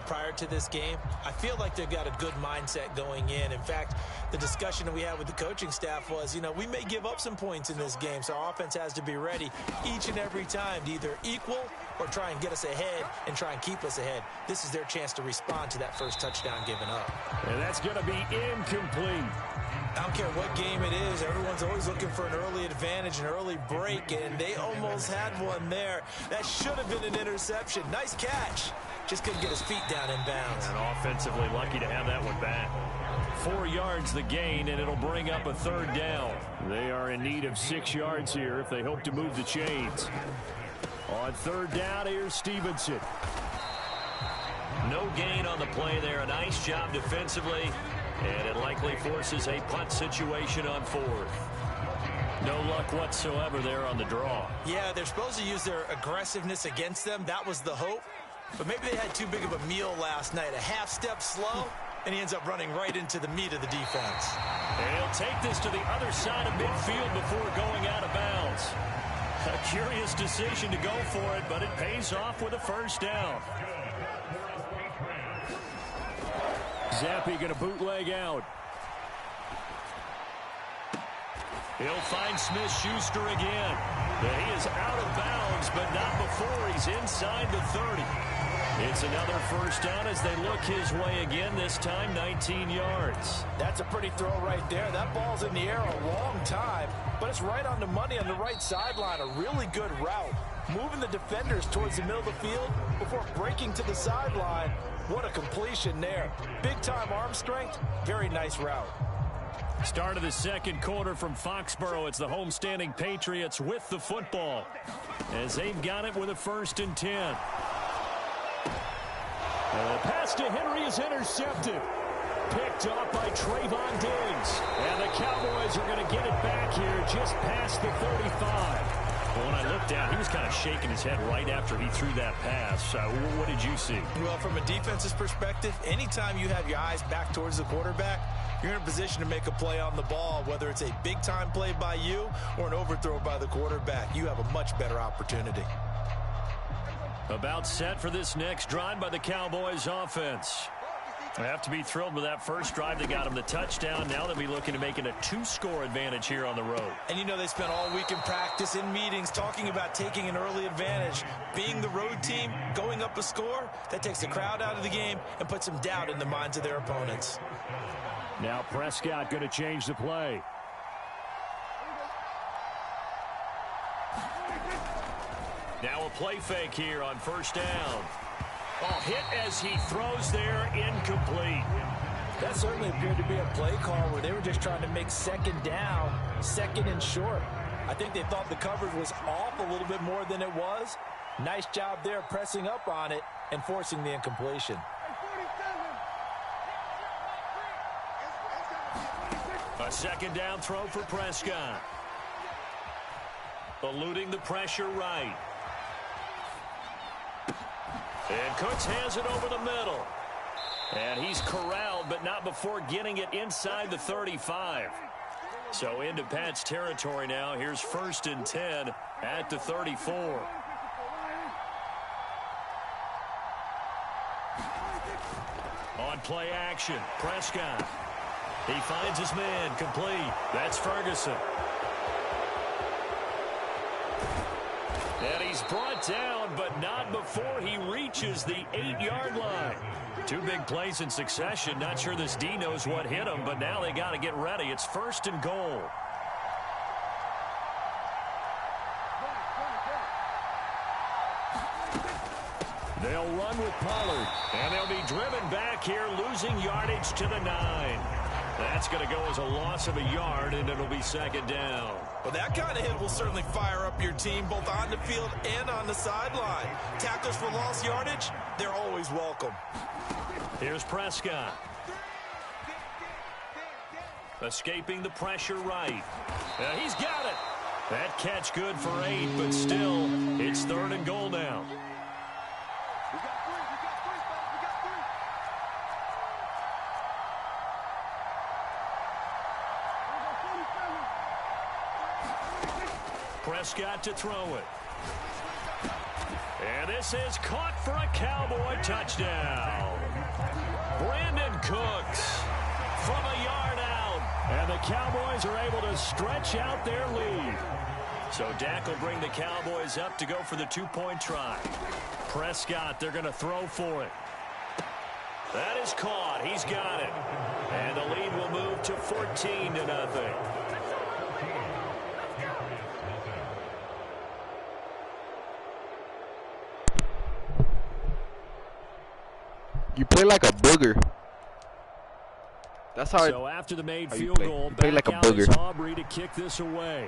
prior to this game, I feel like they've got a good mindset going in. In fact, the discussion that we had with the coaching staff was, we may give up some points in this game, so our offense has to be ready each and every time to either equal or try and get us ahead and try and keep us ahead. This is their chance to respond to that first touchdown given up. And that's going to be incomplete. I don't care what game it is. Everyone's always looking for an early advantage, an early break, and they almost had one there. That should have been an interception. Nice catch. Just couldn't get his feet down in bounds. And offensively lucky to have that one back. 4 yards the gain, and it'll bring up a third down. They are in need of 6 yards here if they hope to move the chains. On third down, here's Stevenson. No gain on the play there. A nice job defensively, and it likely forces a punt situation on fourth. No luck whatsoever there on the draw. Yeah, they're supposed to use their aggressiveness against them. That was the hope. But maybe they had too big of a meal last night. A half step slow, and he ends up running right into the meat of the defense. And he'll take this to the other side of midfield before going out of bounds. A curious decision to go for it, but it pays off with a first down. Zappi going to bootleg out. He'll find Smith-Schuster again. He is out of bounds, but not before he's inside the 30. It's another first down as they look his way again, this time 19 yards. That's a pretty throw right there. That ball's in the air a long time, but it's right on the money on the right sideline. A really good route. Moving the defenders towards the middle of the field before breaking to the sideline. What a completion there. Big-time arm strength. Very nice route. Start of the second quarter from Foxborough. It's the homestanding Patriots with the football as they've got it with a 1st and 10. The pass to Henry is intercepted. Picked off by Trayvon Diggs. And the Cowboys are going to get it back here just past the 35. Well, when I looked down, he was kind of shaking his head right after he threw that pass. What did you see? Well, from a defense's perspective, anytime you have your eyes back towards the quarterback, you're in a position to make a play on the ball, whether it's a big-time play by you or an overthrow by the quarterback. You have a much better opportunity. About set for this next drive by the Cowboys offense. They have to be thrilled with that first drive. They got them the touchdown. Now they'll be looking to make it a 2-score advantage here on the road. And they spent all week in practice, in meetings, talking about taking an early advantage. Being the road team, going up a score, that takes the crowd out of the game and puts some doubt in the minds of their opponents. Now Prescott going to change the play. Now a play fake here on first down. Oh, hit as he throws there, incomplete. That certainly appeared to be a play call where they were just trying to make second down, second and short. I think they thought the coverage was off a little bit more than it was. Nice job there pressing up on it and forcing the incompletion. A second down throw for Prescott. Eluding the pressure right. And Cooks has it over the middle. And he's corralled, but not before getting it inside the 35. So into Pat's territory now. Here's 1st and 10 at the 34. On play action, Prescott. He finds his man, complete. That's Ferguson. And he's brought down, but not before he reaches the 8-yard line. 2 big plays in succession. Not sure this D knows what hit him, but now they got to get ready. It's 1st and goal. They'll run with Pollard, and they'll be driven back here, losing yardage to the 9. That's going to go as a loss of a yard, and it'll be second down. Well, that kind of hit will certainly fire up your team, both on the field and on the sideline. Tackles for lost yardage, they're always welcome. Here's Prescott. Escaping the pressure right. He's got it. That catch good for 8, but still, it's 3rd and goal now. Prescott to throw it. And this is caught for a Cowboy touchdown. Brandon Cooks from a yard out. And the Cowboys are able to stretch out their lead. So Dak will bring the Cowboys up to go for the two-point try. Prescott, they're going to throw for it. That is caught. He's got it. And the lead will move to 14-0. You play like a booger. That's how. So after the made field goal, you play like a booger. Is Aubrey to kick this away.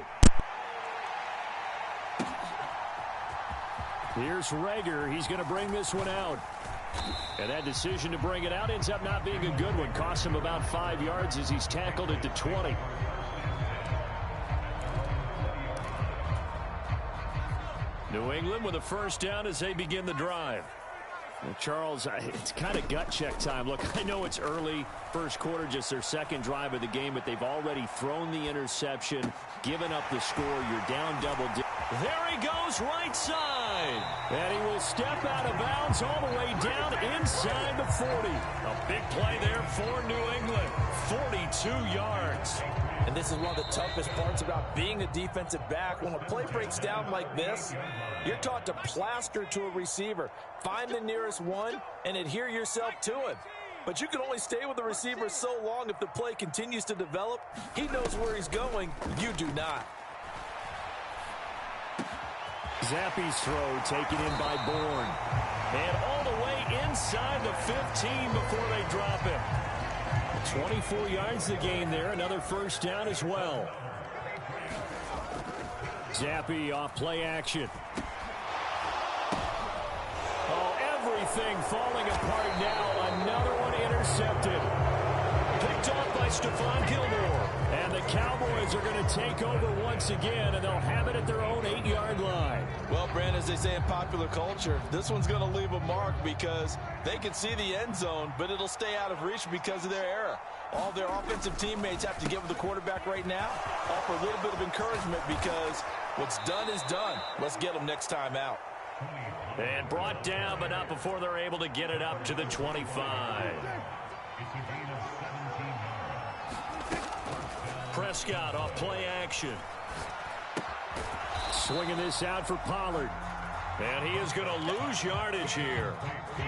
Here's Rager. He's going to bring this one out. And that decision to bring it out ends up not being a good one. Costs him about 5 yards as he's tackled at the 20. New England with a first down as they begin the drive. Well, Charles, it's kind of gut check time. Look, I know it's early, first quarter, just their second drive of the game, but they've already thrown the interception, given up the score. You're down double digits. There he goes, right side. And he will step out of bounds all the way down inside the 40. A big play there for New England. 42 yards. And this is one of the toughest parts about being a defensive back. When a play breaks down like this, you're taught to plaster to a receiver. Find the nearest one and adhere yourself to him. But you can only stay with the receiver so long if the play continues to develop. He knows where he's going. You do not. Zappi's throw taken in by Bourne. And all the way inside the 15 before they drop him. 24 yards the gain there. Another first down as well. Zappi off play action. Oh, everything falling apart now. Another one intercepted. Picked off by Stephon Gilmore. And the Cowboys are going to take over once again, and they'll have it at their own 8-yard line. Well, Brandon, as they say in popular culture, this one's going to leave a mark because they can see the end zone, but it'll stay out of reach because of their error. All their offensive teammates have to get with the quarterback right now, offer a little bit of encouragement because what's done is done. Let's get them next time out. And brought down, but not before they're able to get it up to the 25. Prescott off play action. Swinging this out for Pollard. And he is going to lose yardage here.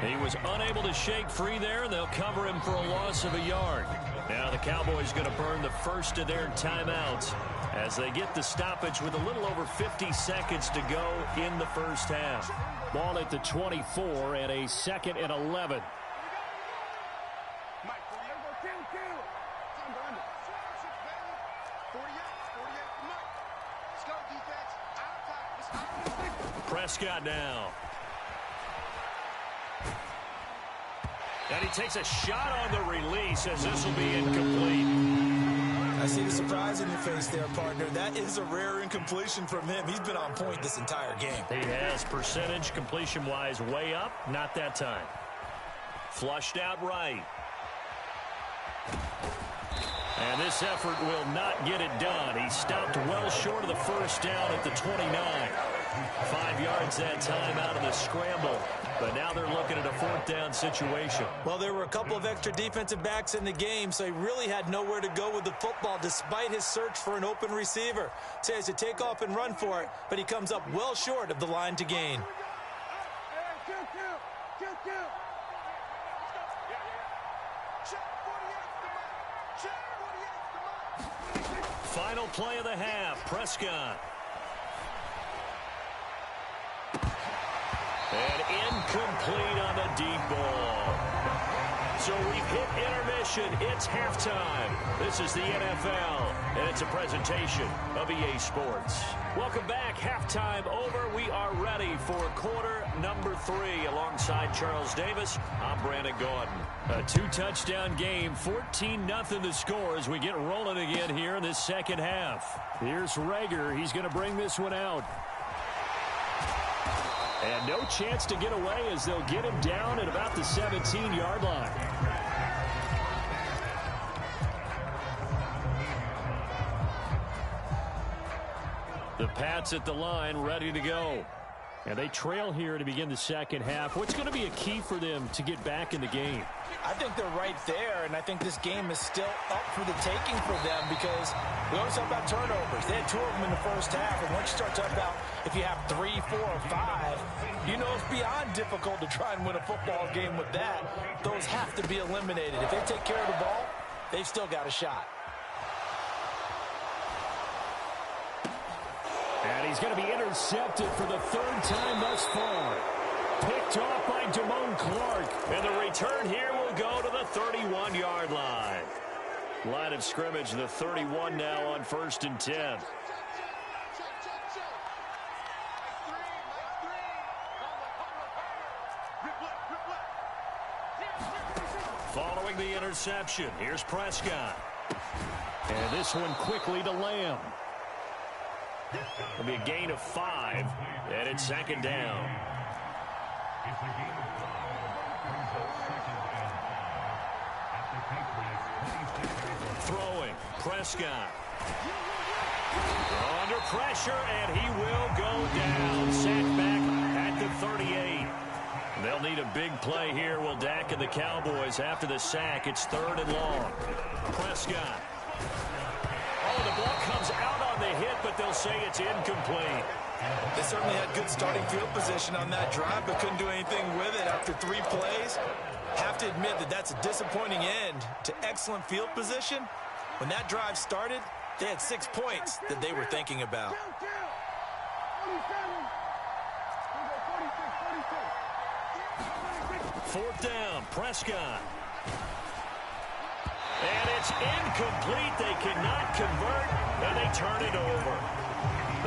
He was unable to shake free there, and they'll cover him for a loss of a yard. Now the Cowboys going to burn the first of their timeouts as they get the stoppage with a little over 50 seconds to go in the first half. Ball at the 24 and a 2nd and 11. Prescott now. And he takes a shot on the release as this will be incomplete. I see the surprise in your face there, partner. That is a rare incompletion from him. He's been on point this entire game. He has percentage completion-wise way up. Not that time. Flushed out right. And this effort will not get it done. He stopped well short of the first down at the 29. 5 yards that time out of the scramble. But now they're looking at a 4th down situation. Well, there were a couple of extra defensive backs in the game, so he really had nowhere to go with the football despite his search for an open receiver. So he has to take off and run for it, but he comes up well short of the line to gain. Final play of the half, Prescott. And incomplete on the deep ball. So we've hit intermission. It's halftime. This is the NFL, and it's a presentation of EA Sports. Welcome back. Halftime over. We are ready for quarter number 3. Alongside Charles Davis, I'm Brandon Gordon. A 2-touchdown game, 14-0 the score as we get rolling again here in this second half. Here's Rager. He's going to bring this one out. And no chance to get away as they'll get him down at about the 17-yard line. The Pats at the line, ready to go. And they trail here to begin the second half. What's going to be a key for them to get back in the game? I think they're right there, and I think this game is still up for the taking for them because we always talk about turnovers. They had 2 of them in the first half, and once you start talking about if you have 3, 4, or 5, you know it's beyond difficult to try and win a football game with that. Those have to be eliminated. If they take care of the ball, they've still got a shot. And he's going to be intercepted for the 3rd time thus far. Picked off by Damone Clark. And the return here will go to the 31-yard line. Line of scrimmage, the 31 now on 1st and 10. Following the interception, here's Prescott. And this one quickly to Lamb. It'll be a gain of 5, and it's 2nd down. Throwing, Prescott. Under pressure, and he will go down. Sacked back at the 38. They'll need a big play here. Will Dak and the Cowboys after the sack. It's 3rd and long. Prescott. Oh, the ball comes out on the hit, but they'll say it's incomplete. They certainly had good starting field position on that drive, but couldn't do anything with it after 3 plays. Have to admit that that's a disappointing end to excellent field position. When that drive started, they had 6 points that they were thinking about. Fourth down, Prescott. And it's incomplete. They cannot convert, and they turn it over.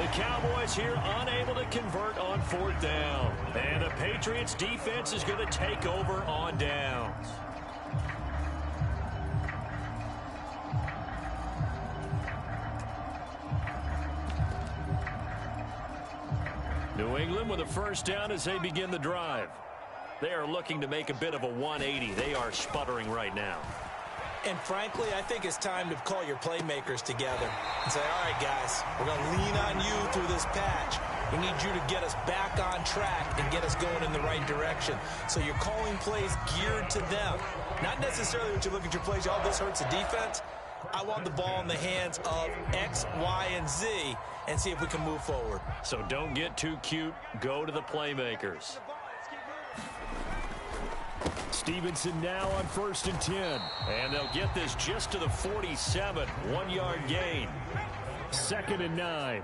The Cowboys here unable to convert on 4th down. And the Patriots defense is going to take over on downs. New England with a 1st down as they begin the drive. They are looking to make a bit of a 180. They are sputtering right now. And frankly, I think it's time to call your playmakers together and say, all right, guys, we're going to lean on you through this patch. We need you to get us back on track and get us going in the right direction. So you're calling plays geared to them. Not necessarily when you look at your plays, oh, this hurts the defense. I want the ball in the hands of X, Y, and Z and see if we can move forward. So don't get too cute. Go to the playmakers. Stevenson now on 1st and 10. And they'll get this just to the 47. 1-yard gain. 2nd and 9.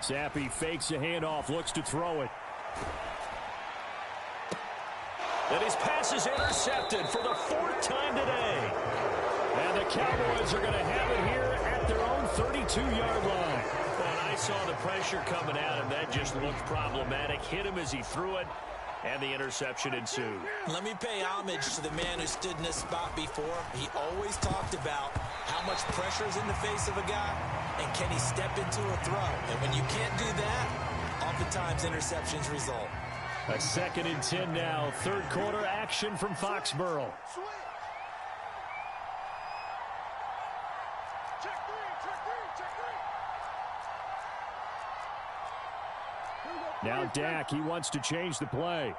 Zappi fakes a handoff, looks to throw it. And his pass is intercepted for the 4th time today. And the Cowboys are going to have it here at their own 32-yard line. And I saw the pressure coming at him. That just looked problematic. Hit him as he threw it, and the interception ensued. Let me pay homage to the man who stood in this spot before. He always talked about how much pressure is in the face of a guy, and can he step into a throw. And when you can't do that, oftentimes interceptions result. A 2nd and 10 now. 3rd quarter action from Foxborough. Now Dak, he wants to change the play.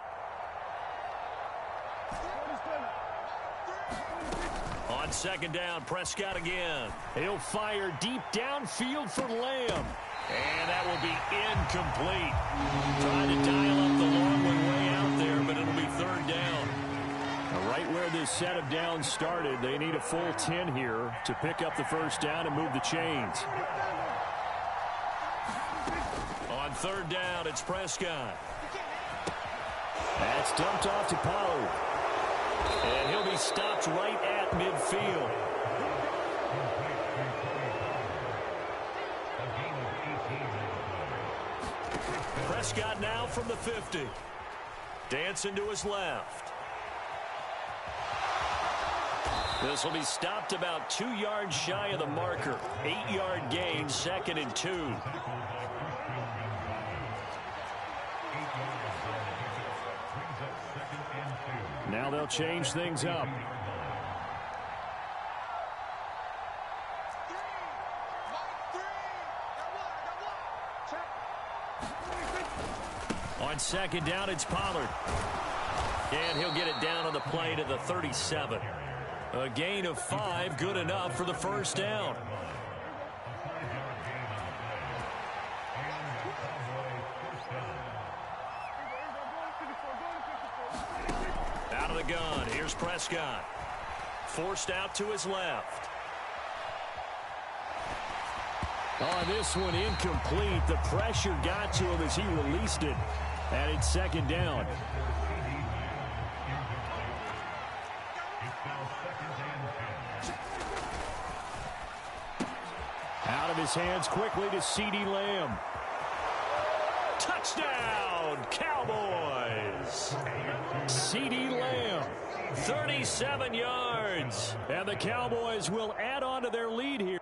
On 2nd down, Prescott again. He'll fire deep downfield for Lamb. And that will be incomplete. Trying to dial up the long one way out there, but it'll be 3rd down. Right where this set of downs started, they need a full 10 here to pick up the 1st down and move the chains. On 3rd down, it's Prescott. That's dumped off to Pollard. And he'll be stopped right at midfield. Prescott now from the 50. Dancing to his left. This will be stopped about 2 yards shy of the marker. 8-yard gain, 2nd and 2. Now they'll change things up. On second down, it's Pollard. And he'll get it down on the play to the 37. A gain of 5, good enough for the first down. Out of the gun, here's Prescott. Forced out to his left. On this one, incomplete. The pressure got to him as he released it. And it's second down. Out of his hands quickly to CeeDee Lamb. Touchdown, Cowboys! CeeDee Lamb, 37 yards. And the Cowboys will add on to their lead here.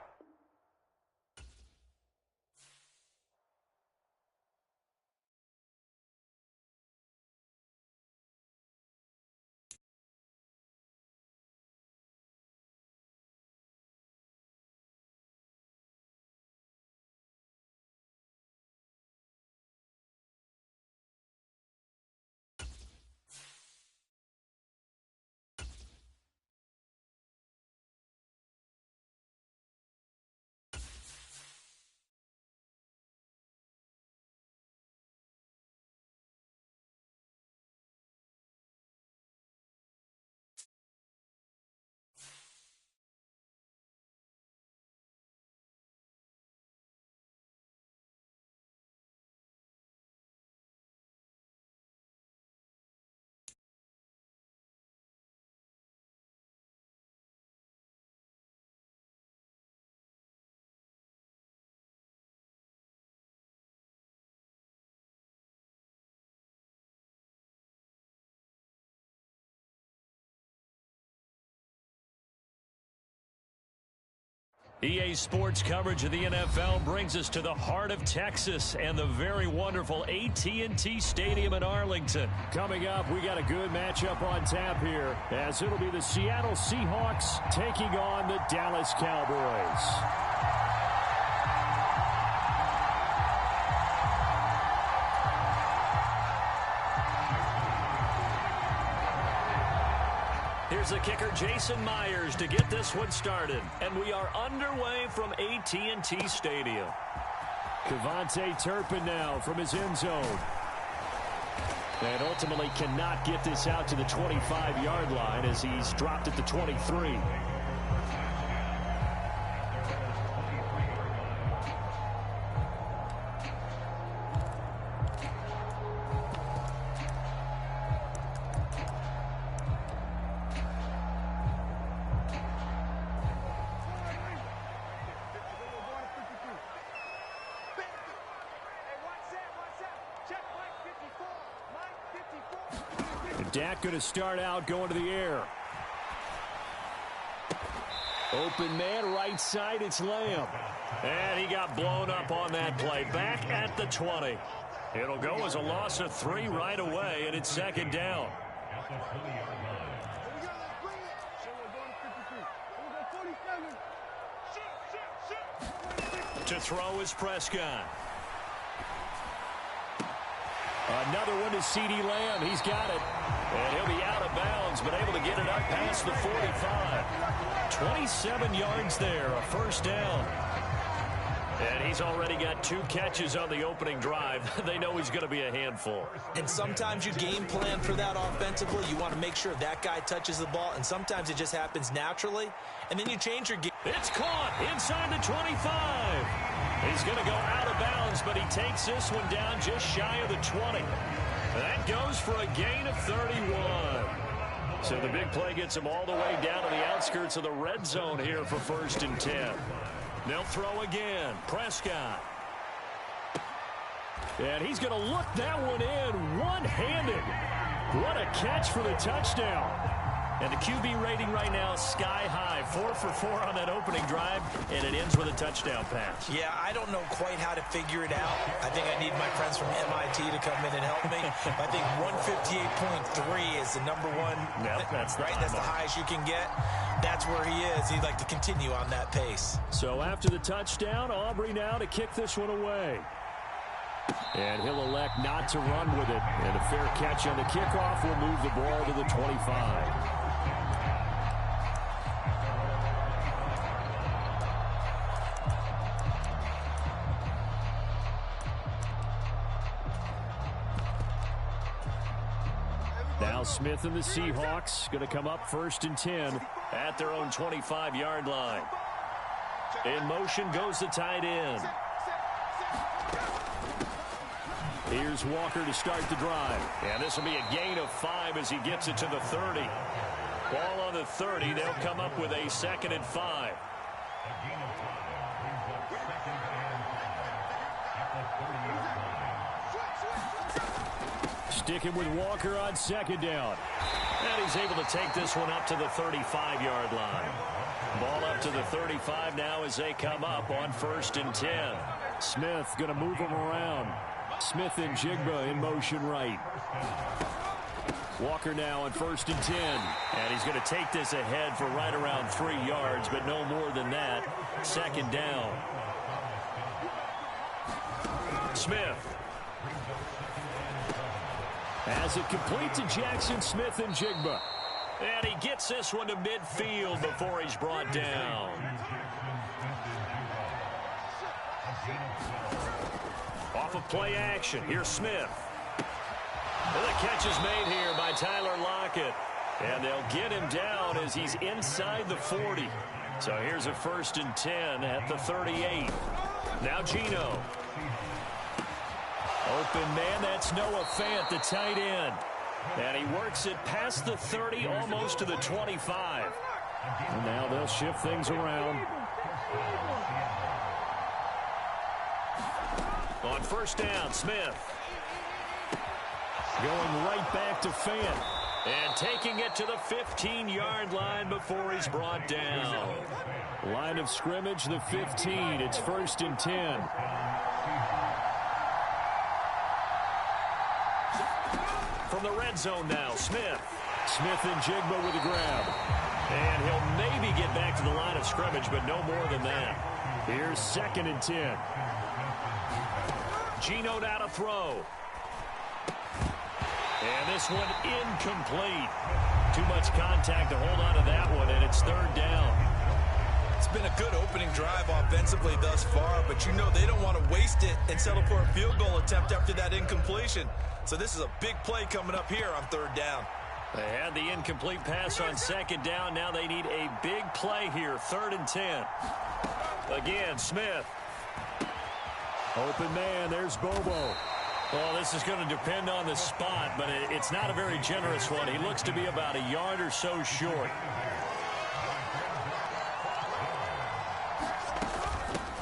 EA Sports coverage of the NFL brings us to the heart of Texas and the very wonderful AT&T Stadium in Arlington. Coming up, we got a good matchup on tap here, as it'll be the Seattle Seahawks taking on the Dallas Cowboys. Here's the kicker, Jason Myers, to get this one started. And we are underway from AT&T Stadium. Kevontae Turpin now from his end zone. And ultimately cannot get this out to the 25-yard line as he's dropped at the 23. Dak going to start out going to the air. Open man, right side, it's Lamb. And he got blown up on that play. Back at the 20. It'll go as a loss of 3 right away, and it's second down. To throw is Prescott. Another one to CeeDee Lamb. He's got it. And he'll be out of bounds, but able to get it up past the 45. 27 yards there, a first down. And he's already got 2 catches on the opening drive. They know he's going to be a handful. And sometimes you game plan for that offensively. You want to make sure that guy touches the ball, and sometimes it just happens naturally. And then you change your game. It's caught inside the 25. He's going to go out of bounds, but he takes this one down just shy of the 20. That goes for a gain of 31. So the big play gets him all the way down to the outskirts of the red zone here for 1st and 10. They'll throw again. Prescott. And he's going to look that one in one-handed. What a catch for the touchdown. And the QB rating right now, sky high. 4 for 4 on that opening drive, and it ends with a touchdown pass. Yeah, I don't know quite how to figure it out. I think I need my friends from MIT to come in and help me. I think 158.3 is the number one. Yep, that's the right. That's the highest you can get. That's where he is. He'd like to continue on that pace. So after the touchdown, Aubrey now to kick this one away. And he'll elect not to run with it. And a fair catch on the kickoff will move the ball to the 25. Now Smith and the Seahawks going to come up 1st and 10 at their own 25-yard line. In motion goes the tight end. Here's Walker to start the drive. And this will be a gain of 5 as he gets it to the 30. Ball on the 30. They'll come up with a 2nd and 5. Sticking with Walker on 2nd down. And he's able to take this one up to the 35-yard line. Ball up to the 35 now as they come up on 1st and 10. Smith going to move him around. Smith and Jigba in motion right. Walker now on 1st and 10. And he's going to take this ahead for right around 3 yards, but no more than that. 2nd down. Smith. As it complete to Jackson Smith and Jigba. And he gets this one to midfield before he's brought down. Off of play action. Here's Smith. And the catch is made here by Tyler Lockett. And they'll get him down as he's inside the 40. So here's a 1st and 10 at the 38. Now Geno. Open man, that's Noah Fant, the tight end. And he works it past the 30, almost to the 25. And now they'll shift things around. On 1st down, Smith. Going right back to Fant. And taking it to the 15-yard line before he's brought down. Line of scrimmage, the 15. It's 1st and 10. From the red zone now, Smith. Smith and Jigba with a grab. And he'll maybe get back to the line of scrimmage, but no more than that. Here's 2nd and 10. Geno now to throw. And this one incomplete. Too much contact to hold on to that one, and it's 3rd down. It's been a good opening drive offensively thus far, but you know they don't want to waste it and settle for a field goal attempt after that incompletion. So this is a big play coming up here on 3rd down. They had the incomplete pass on 2nd down. Now they need a big play here, 3rd and 10. Again, Smith. Open man, there's Bobo. Well, this is going to depend on the spot, but it's not a very generous one. He looks to be about a yard or so short.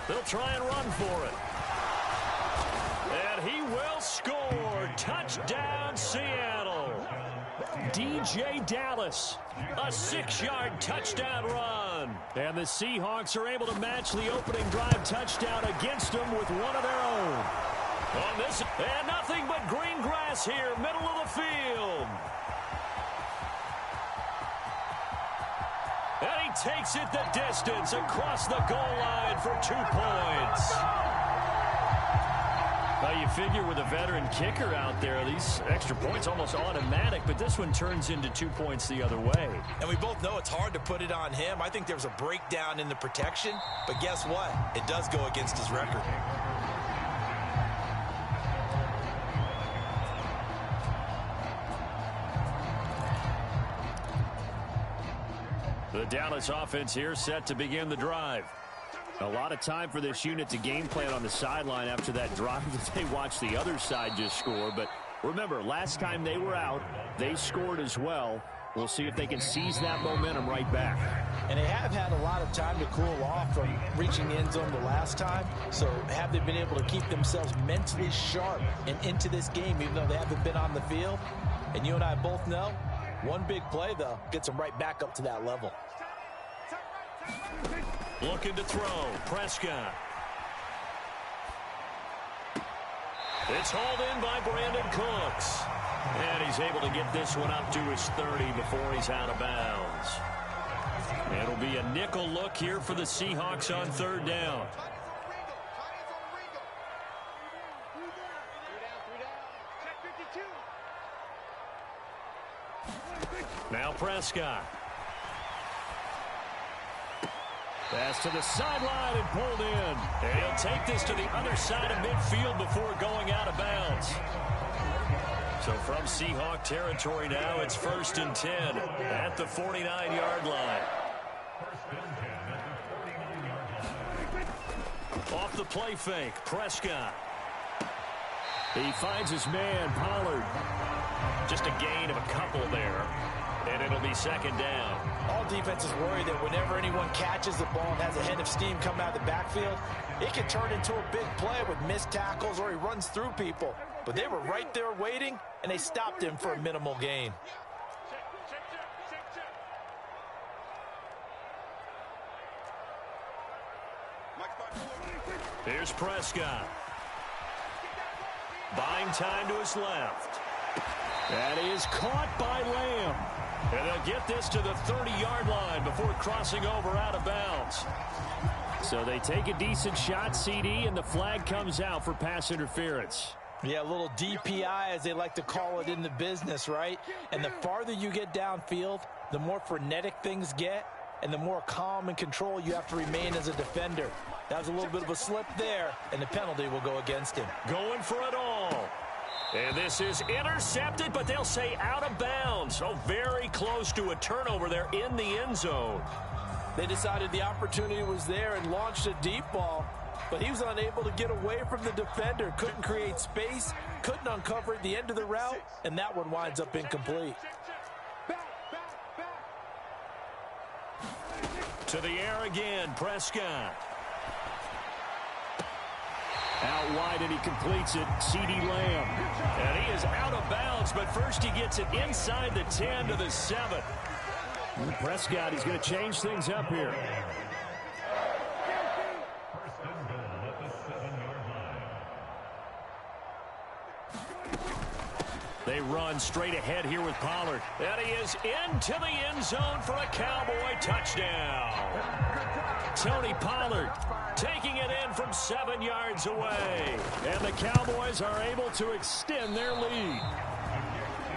They'll try and run for it. And he will score. Touchdown, Seattle. DJ Dallas. A 6-yard touchdown run. And the Seahawks are able to match the opening drive touchdown against them with one of their own. On this, and nothing but green grass here, middle of the field. And he takes it the distance across the goal line for 2 points. Well, you figure with a veteran kicker out there, these extra points almost automatic, but this one turns into 2 points the other way. And we both know it's hard to put it on him. I think there was a breakdown in the protection, but guess what? It does go against his record. The Dallas offense here set to begin the drive. A lot of time for this unit to game plan on the sideline after that drive that they watched the other side just score. But remember, last time they were out, they scored as well. We'll see if they can seize that momentum right back. And they have had a lot of time to cool off from reaching the end zone the last time. So have they been able to keep themselves mentally sharp and into this game, even though they haven't been on the field? And you and I both know, one big play, though, gets them right back up to that level. Looking to throw. Prescott. It's hauled in by Brandon Cooks. And he's able to get this one up to his 30 before he's out of bounds. It'll be a nickel look here for the Seahawks on 3rd down. Now Prescott. Pass to the sideline and pulled in. And he'll take this to the other side of midfield before going out of bounds. So from Seahawk territory now, it's 1st and 10 at the 49-yard line. Off the play fake, Prescott. He finds his man, Pollard. Just a gain of a couple there, and it'll be 2nd down. All defenses worry that whenever anyone catches the ball and has a head of steam coming out of the backfield, it can turn into a big play with missed tackles or he runs through people. But they were right there waiting, and they stopped him for a minimal gain. Here's Prescott. Buying time to his left. That is caught by Lamb. And they'll get this to the 30-yard line before crossing over out of bounds. So they take a decent shot, CD, and the flag comes out for pass interference. Yeah, a little DPI, as they like to call it in the business, right? And the farther you get downfield, the more frenetic things get, and the more calm and control you have to remain as a defender. That was a little bit of a slip there, and the penalty will go against him. Going for it all. And this is intercepted, but they'll say out of bounds. So very close to a turnover there in the end zone. They decided the opportunity was there and launched a deep ball, but he was unable to get away from the defender. Couldn't create space, couldn't uncover at the end of the route, and that one winds up incomplete. To the air again, Prescott. Out wide, and he completes it. CD Lamb. And he is out of bounds, but first he gets it inside the 10 to the 7. And Prescott, he's going to change things up here. They run straight ahead here with Pollard. And he is into the end zone for a Cowboy touchdown. Tony Pollard taking it in from 7 yards away. And the Cowboys are able to extend their lead.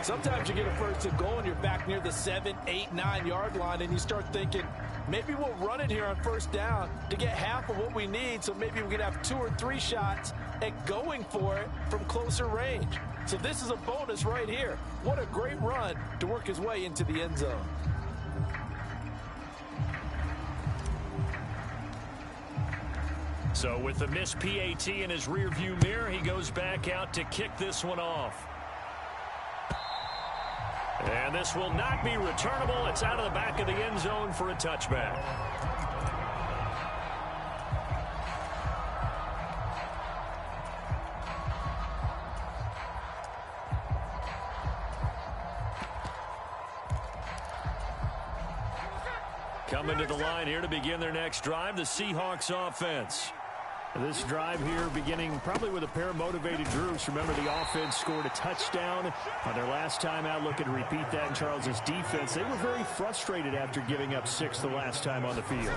Sometimes you get a 1st and goal and you're back near the 7, 8, 9-yard line, and you start thinking, maybe we'll run it here on 1st down to get half of what we need, so maybe we can have 2 or 3 shots at going for it from closer range. So this is a bonus right here. What a great run to work his way into the end zone. So with the missed PAT in his rearview mirror, he goes back out to kick this one off. And this will not be returnable. It's out of the back of the end zone for a touchback. Coming to the line here to begin their next drive, the Seahawks offense. This drive here beginning probably with a pair of motivated groups. Remember, the offense scored a touchdown on their last time out. Looking to repeat that in Charles's defense. They were very frustrated after giving up 6 the last time on the field.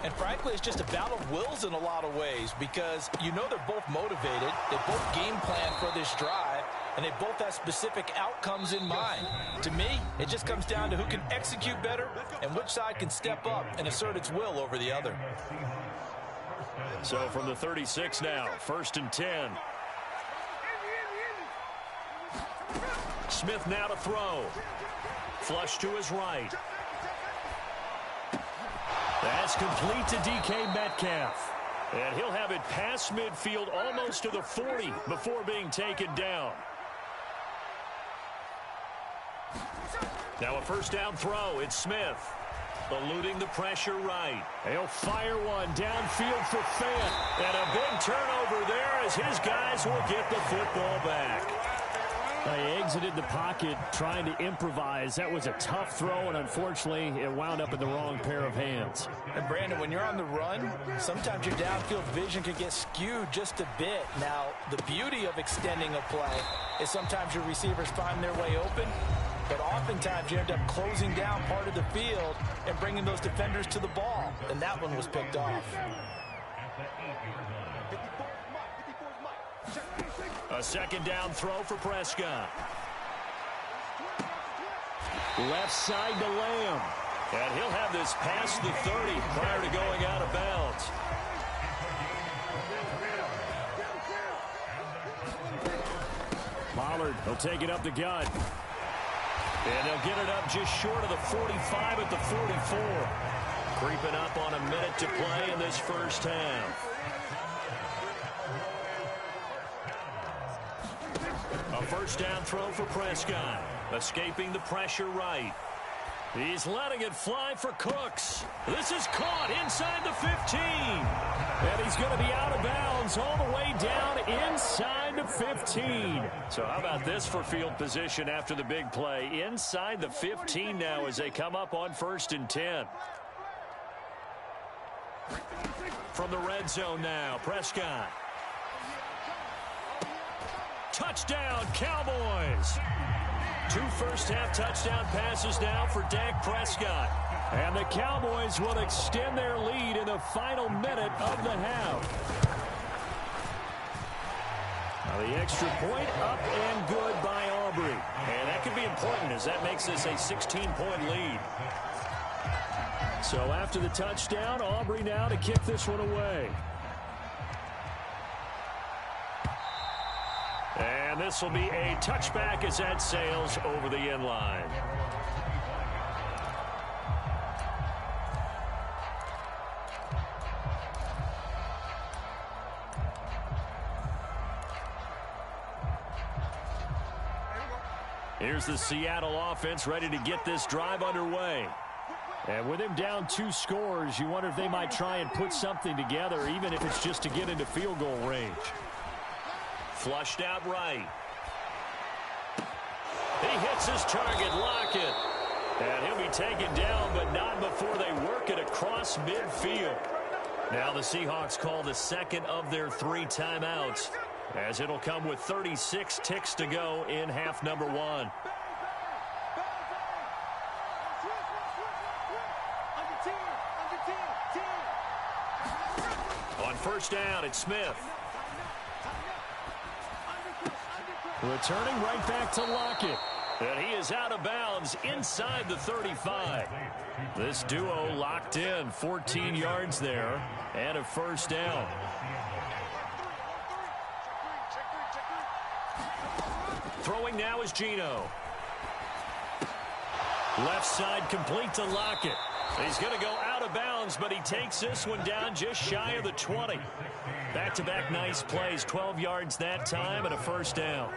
And frankly, it's just a battle of wills in a lot of ways, because you know they're both motivated. They both game plan for this drive, and they both have specific outcomes in mind. To me, it just comes down to who can execute better and which side can step up and assert its will over the other. So from the 36 now, 1st and 10. Smith now to throw. Flush to his right. That's complete to DK Metcalf. And he'll have it past midfield almost to the 40 before being taken down. Now a 1st down throw. It's Smith. Eluding the pressure right. They'll fire one downfield for Fant. And a big turnover there as his guys will get the football back. They exited the pocket trying to improvise. That was a tough throw, and unfortunately, it wound up in the wrong pair of hands. And Brandon, when you're on the run, sometimes your downfield vision can get skewed just a bit. Now, the beauty of extending a play is sometimes your receivers find their way open, but oftentimes you end up closing down part of the field and bringing those defenders to the ball, and that one was picked off. A second down throw for Prescott. Left side to Lamb. And he'll have this past the 30 prior to going out of bounds. Pollard will take it up the gut. And they'll get it up just short of the 45 at the 44. Creeping up on a minute to play in this first half. A first down throw for Prescott. Escaping the pressure right. He's letting it fly for Cooks. This is caught inside the 15. And he's going to be out of bounds all the way down inside the 15. So how about this for field position after the big play? Inside the 15 now as they come up on 1st and 10. From the red zone now, Prescott. Touchdown, Cowboys. 2 first-half touchdown passes now for Dak Prescott. And the Cowboys will extend their lead in the final minute of the half. Now the extra point up and good by Aubrey. And that could be important as that makes this a 16-point lead. So after the touchdown, Aubrey now to kick this one away. And this will be a touchback as that sails over the end line. Here's the Seattle offense ready to get this drive underway. And with him down 2 scores, you wonder if they might try and put something together, even if it's just to get into field goal range. Flushed out right. He hits his target, Lockett. And he'll be taken down, but not before they work it across midfield. Now the Seahawks call the second of their 3 timeouts, as it'll come with 36 ticks to go in half number 1. On first down, it's Smith. Returning right back to Lockett. And he is out of bounds inside the 35. This duo locked in, 14 yards there, and a first down. Throwing now is Geno. Left side complete to Lockett. He's going to go out of bounds, but he takes this one down just shy of the 20. Back-to-back nice plays, 12 yards that time and a first down.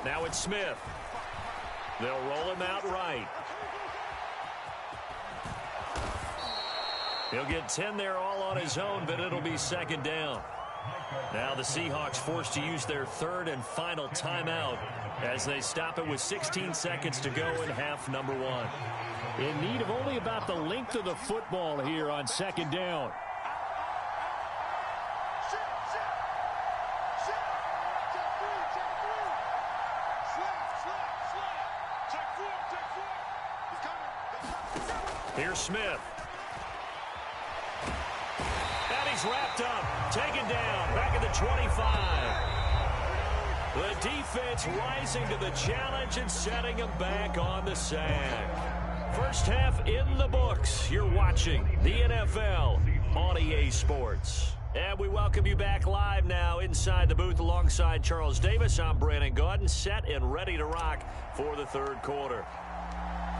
Now it's Smith. They'll roll him out right. He'll get 10 there all on his own, but it'll be second down. Now the Seahawks forced to use their 3rd and final timeout as they stop it with 16 seconds to go in half number 1. In need of only about the length of the football here on second down. Here's Smith. And he's wrapped up, taken down, back at the 25. The defense rising to the challenge and setting him back on the sand. First half in the books. You're watching the NFL on EA Sports. And we welcome you back live now inside the booth alongside Charles Davis. I'm Brandon Gaudin, set and ready to rock for the 3rd quarter.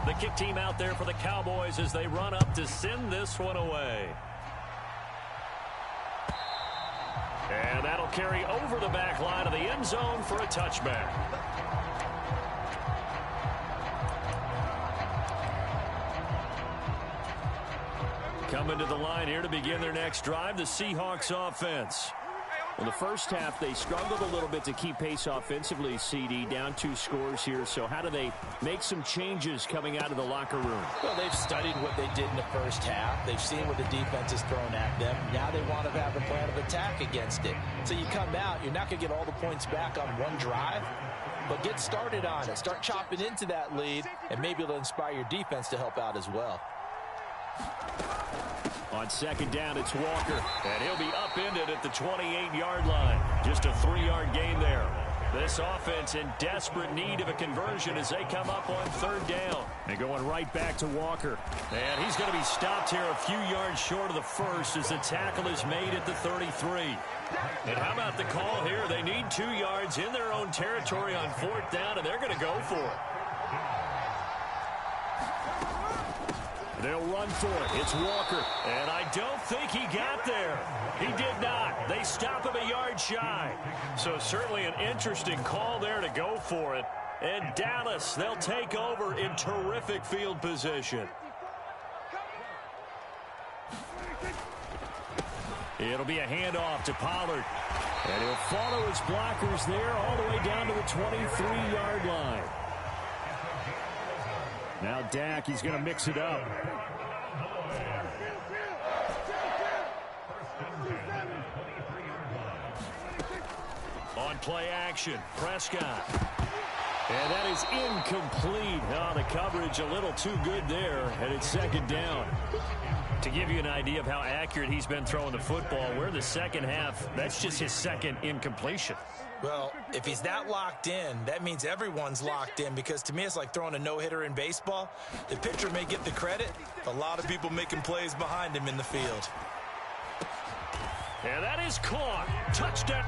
The kick team out there for the Cowboys as they run up to send this one away. And that'll carry over the back line of the end zone for a touchback. Coming to the line here to begin their next drive, the Seahawks offense. Well, the first half, they struggled a little bit to keep pace offensively, CD, down 2 scores here. So how do they make some changes coming out of the locker room? Well, they've studied what they did in the first half. They've seen what the defense has thrown at them. Now they want to have a plan of attack against it. So you come out, you're not going to get all the points back on one drive. but get started on it. Start chopping into that lead, and maybe it'll inspire your defense to help out as well. On second down, it's Walker, and he'll be upended at the 28-yard line. Just a 3-yard gain there. This offense in desperate need of a conversion as they come up on third down. And going right back to Walker. And he's going to be stopped here a few yards short of the first as the tackle is made at the 33. And how about the call here? They need 2 yards in their own territory on fourth down, and they're going to go for it. They'll run for it. It's Walker. And I don't think he got there. He did not. They stop him a yard shy. So certainly an interesting call there to go for it. And Dallas, they'll take over in terrific field position. It'll be a handoff to Pollard. And he'll follow his blockers there all the way down to the 23-yard line. Now Dak, he's going to mix it up. On play action, Prescott. And that is incomplete. Oh, the coverage a little too good there, and it's second down. To give you an idea of how accurate he's been throwing the football, we're in the second half. That's just his second incompletion. Well, if he's that locked in, that means everyone's locked in, because to me it's like throwing a no-hitter in baseball. The pitcher may get the credit, a lot of people making plays behind him in the field. And that is caught. Touchdown.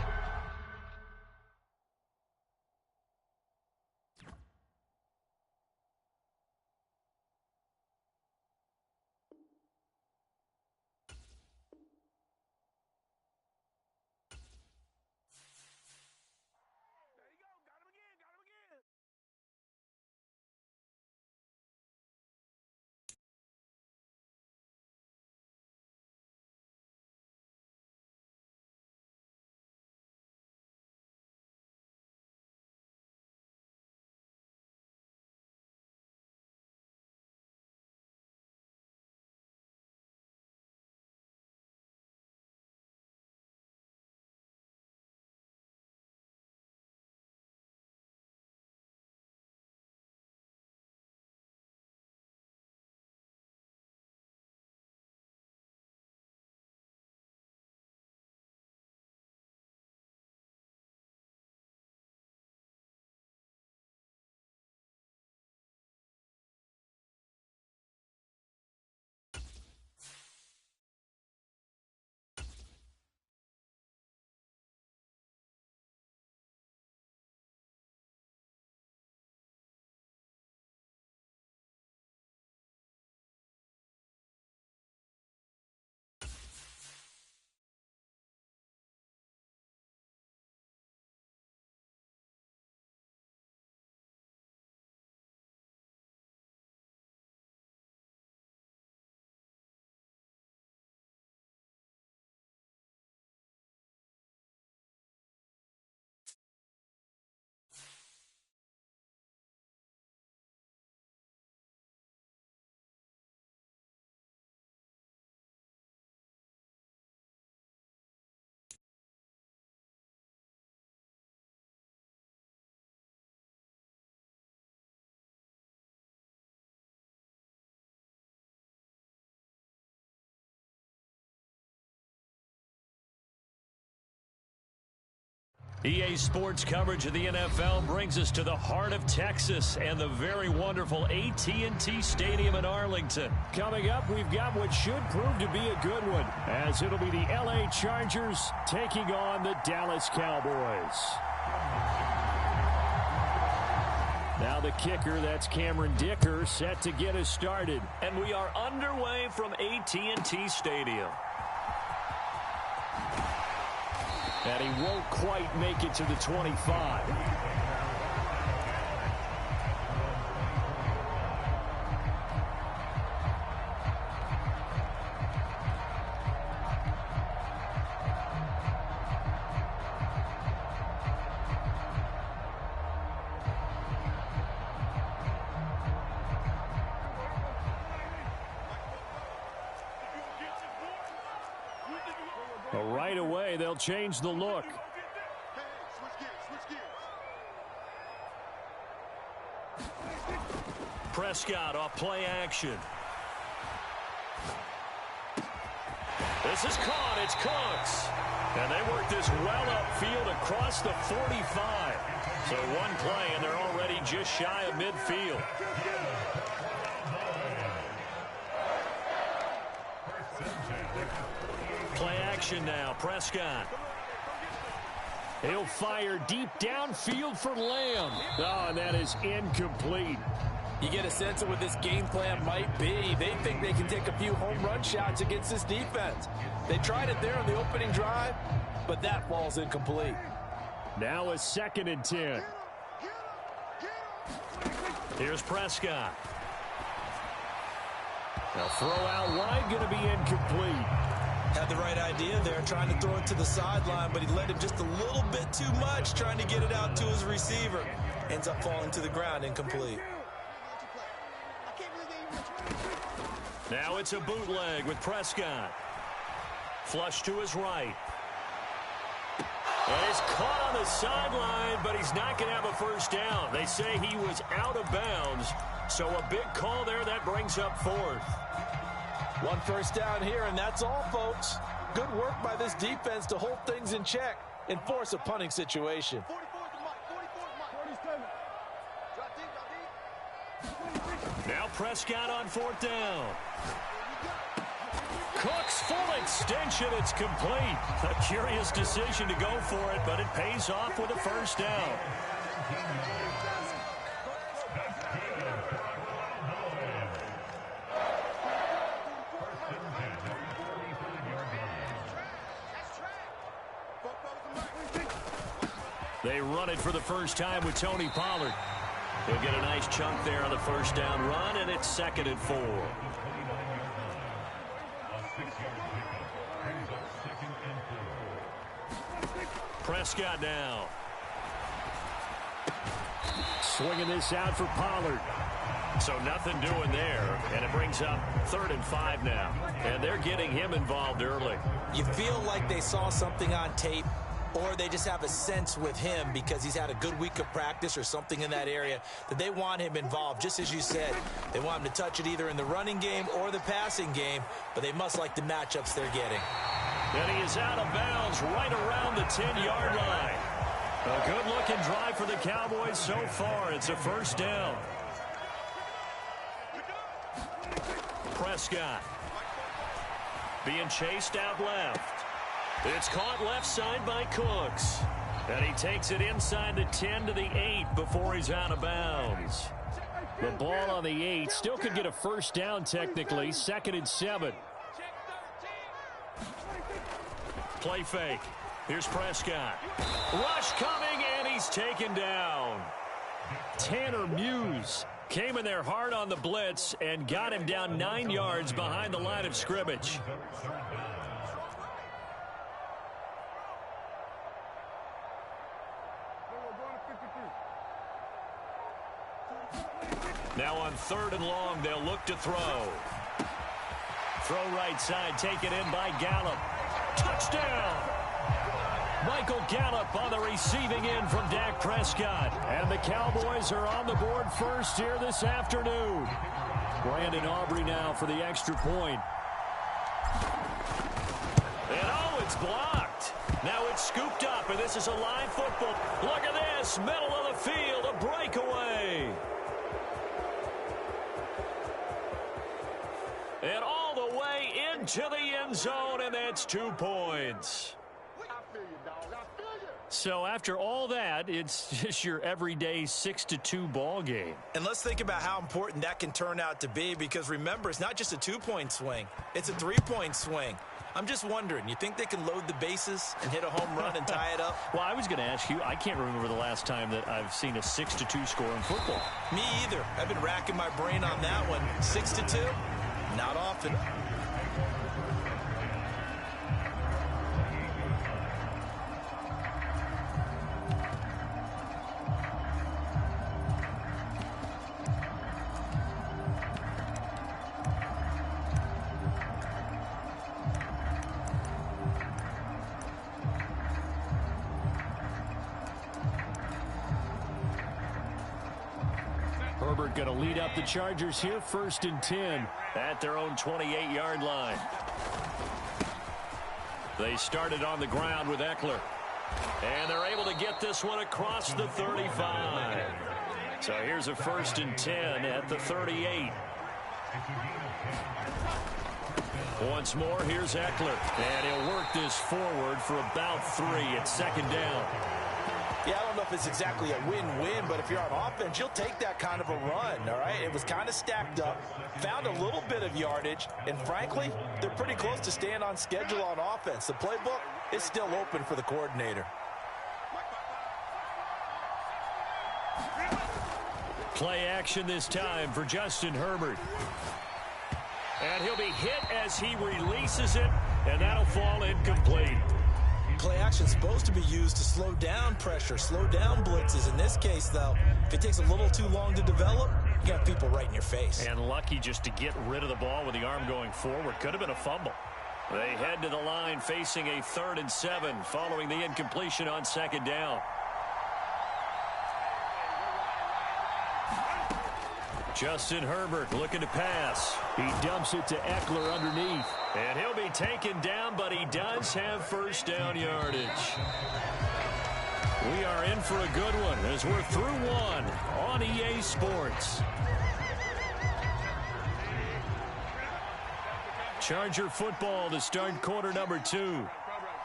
EA Sports coverage of the NFL brings us to the heart of Texas and the very wonderful AT&T Stadium in Arlington. Coming up, we've got what should prove to be a good one, as it'll be the LA Chargers taking on the Dallas Cowboys. Now the kicker, that's Cameron Dicker, set to get us started. And we are underway from AT&T Stadium. And he won't quite make it to the 25. Right away, they'll change the look. Prescott off play action. This is caught. It's Cooks. And they work this well upfield across the 45. So one play, and they're already just shy of midfield. Play action now. Prescott. He'll fire deep downfield for Lamb. Oh, and that is incomplete. You get a sense of what this game plan might be. They think they can take a few home run shots against this defense. They tried it there on the opening drive, but that falls incomplete. Now a 2nd and 10. Here's Prescott. Now throw out wide, going to be incomplete. Had the right idea there, trying to throw it to the sideline, but he led him just a little bit too much, trying to get it out to his receiver. Ends up falling to the ground, incomplete. Now it's a bootleg with Prescott. Flush to his right. And he's caught on the sideline, but he's not going to have a first down. They say he was out of bounds, so a big call there that brings up 4th. One first down here, and that's all, folks. Good work by this defense to hold things in check and force a punting situation. Now Prescott on 4th down. Cooks full extension. It's complete. A curious decision to go for it, but it pays off with a first down. They run it for the first time with Tony Pollard. He'll get a nice chunk there on the first down run, and it's 2nd and 4. Prescott now. Swinging this out for Pollard. So nothing doing there, and it brings up 3rd and 5 now. And they're getting him involved early. You feel like they saw something on tape, or they just have a sense with him because he's had a good week of practice or something in that area that they want him involved. Just as you said, they want him to touch it either in the running game or the passing game, but they must like the matchups they're getting. And he is out of bounds right around the 10-yard line. A good-looking drive for the Cowboys so far. It's a first down. Prescott being chased out left. It's caught left side by Cooks. And he takes it inside the 10 to the 8 before he's out of bounds. The ball on the 8 still could get a first down technically. 2nd and 7. Play fake. Here's Prescott. Rush coming, and he's taken down. Tanner Muse came in there hard on the blitz and got him down 9 yards behind the line of scrimmage. Now on 3rd and long, they'll look to throw. Throw right side, taken in by Gallup. Touchdown! Michael Gallup on the receiving end from Dak Prescott. And the Cowboys are on the board first here this afternoon. Brandon Aubrey now for the extra point. And oh, it's blocked. Now it's scooped up, and this is a live football. Look at this, middle of the field, a breakaway. And all the way into the end zone, and that's 2 points. So after all that, it's just your everyday 6-2 ball game. And let's think about how important that can turn out to be, because remember, it's not just a 2-point swing. It's a 3-point swing. I'm just wondering, you think they can load the bases and hit a home run and tie it up? Well, I was going to ask you, I can't remember the last time that I've seen a 6-2 score in football. Me either. I've been racking my brain on that one. 6-2? Not often. going to lead up the Chargers here, 1st and 10 at their own 28-yard line. They started on the ground with Eckler. And they're able to get this one across the 35. So here's a 1st and 10 at the 38. Once more, here's Eckler. And he'll work this forward for about 3 at 2nd down. Yeah, I don't know if it's exactly a win-win, but if you're on offense, you'll take that kind of a run, all right? It was kind of stacked up, found a little bit of yardage, and frankly, they're pretty close to staying on schedule on offense. The playbook is still open for the coordinator. Play action this time for Justin Herbert. And he'll be hit as he releases it, and that'll fall incomplete. Play action is supposed to be used to slow down pressure, slow down blitzes. In this case, though, if it takes a little too long to develop, you got people right in your face. And lucky just to get rid of the ball with the arm going forward. Could have been a fumble. They head to the line facing a 3rd and 7 following the incompletion on 2nd down. Justin Herbert looking to pass. He dumps it to Eckler underneath. And he'll be taken down, but he does have 1st down yardage. We are in for a good one as we're through one on EA Sports. Charger football to start quarter number 2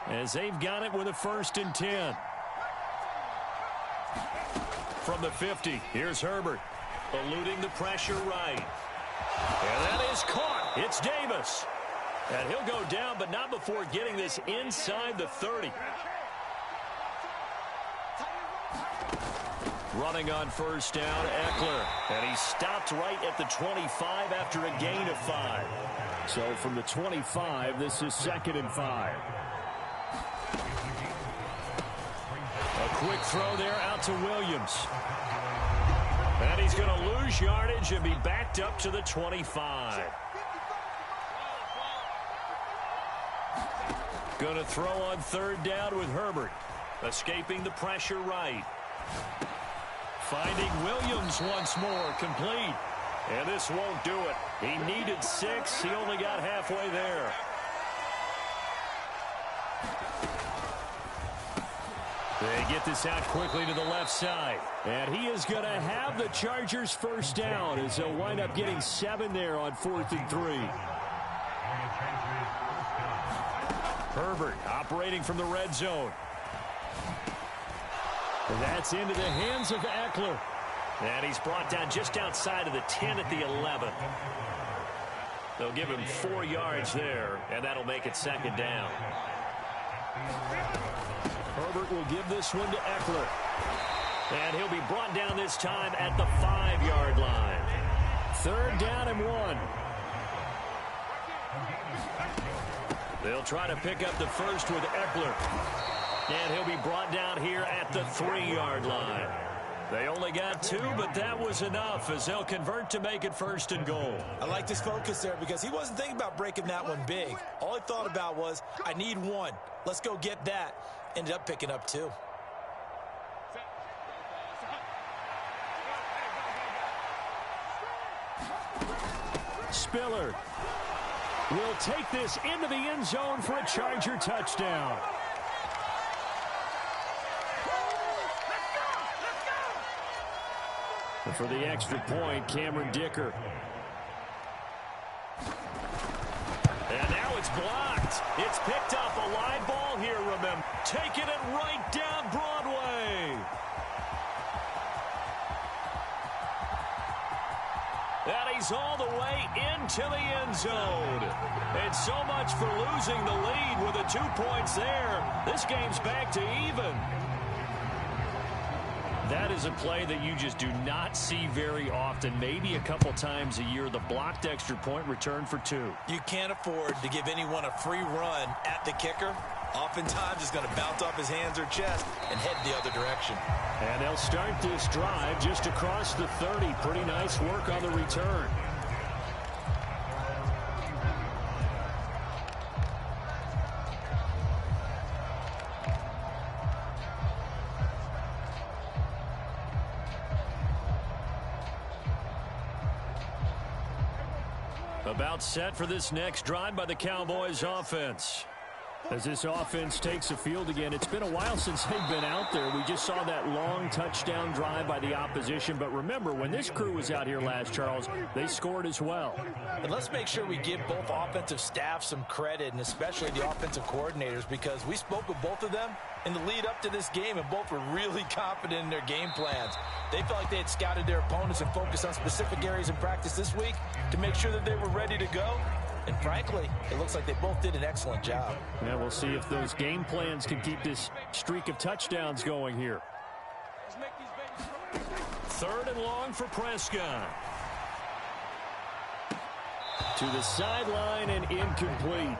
as they've got it with a 1st and 10. From the 50, here's Herbert. Eluding the pressure right. And that is caught. It's Davis. And he'll go down, but not before getting this inside the 30. Running on 1st down, Eckler. And he stopped right at the 25 after a gain of 5. So from the 25, this is 2nd and 5. A quick throw there out to Williams. And he's going to lose yardage and be backed up to the 25. Going to throw on 3rd down with Herbert. Escaping the pressure right. Finding Williams once more, complete. And this won't do it. He needed 6. He only got halfway there. They get this out quickly to the left side. And he is going to have the Chargers 1st down as they'll wind up getting 7 there on 4th and 3. Herbert operating from the red zone. That's into the hands of Eckler. And he's brought down just outside of the 10 at the 11. They'll give him 4 yards there, and that'll make it 2nd down. Herbert will give this one to Eckler. And he'll be brought down this time at the 5-yard line. 3rd down and 1. They'll try to pick up the first with Eckler. And he'll be brought down here at the 3-yard line. They only got 2, but that was enough as they'll convert to make it 1st and goal. I liked his focus there because he wasn't thinking about breaking that one big. All he thought about was, I need 1. Let's go get that. Ended up picking up 2. Spiller will take this into the end zone for a Charger touchdown. For the extra point, Cameron Dicker. And now it's blocked. It's picked up. A live ball here, remember. Taking it right down Broadway. And he's all the way into the end zone. And so much for losing the lead with the 2 points there. This game's back to even. That is a play that you just do not see very often. Maybe a couple times a year, the blocked extra point return for 2. You can't afford to give anyone a free run at the kicker. Oftentimes, he's going to bounce off his hands or chest and head the other direction. And they'll start this drive just across the 30. Pretty nice work on the return. About set for this next drive by the Cowboys offense. As this offense takes the field again, it's been a while since they've been out there. We just saw that long touchdown drive by the opposition. But remember, when this crew was out here last, Charles, they scored as well. And let's make sure we give both offensive staff some credit, and especially the offensive coordinators, because we spoke with both of them in the lead up to this game, and both were really confident in their game plans. They felt like they had scouted their opponents and focused on specific areas in practice this week to make sure that they were ready to go. And frankly, it looks like they both did an excellent job. Yeah, we'll see if those game plans can keep this streak of touchdowns going here. 3rd and long for Prescott. To the sideline and incomplete.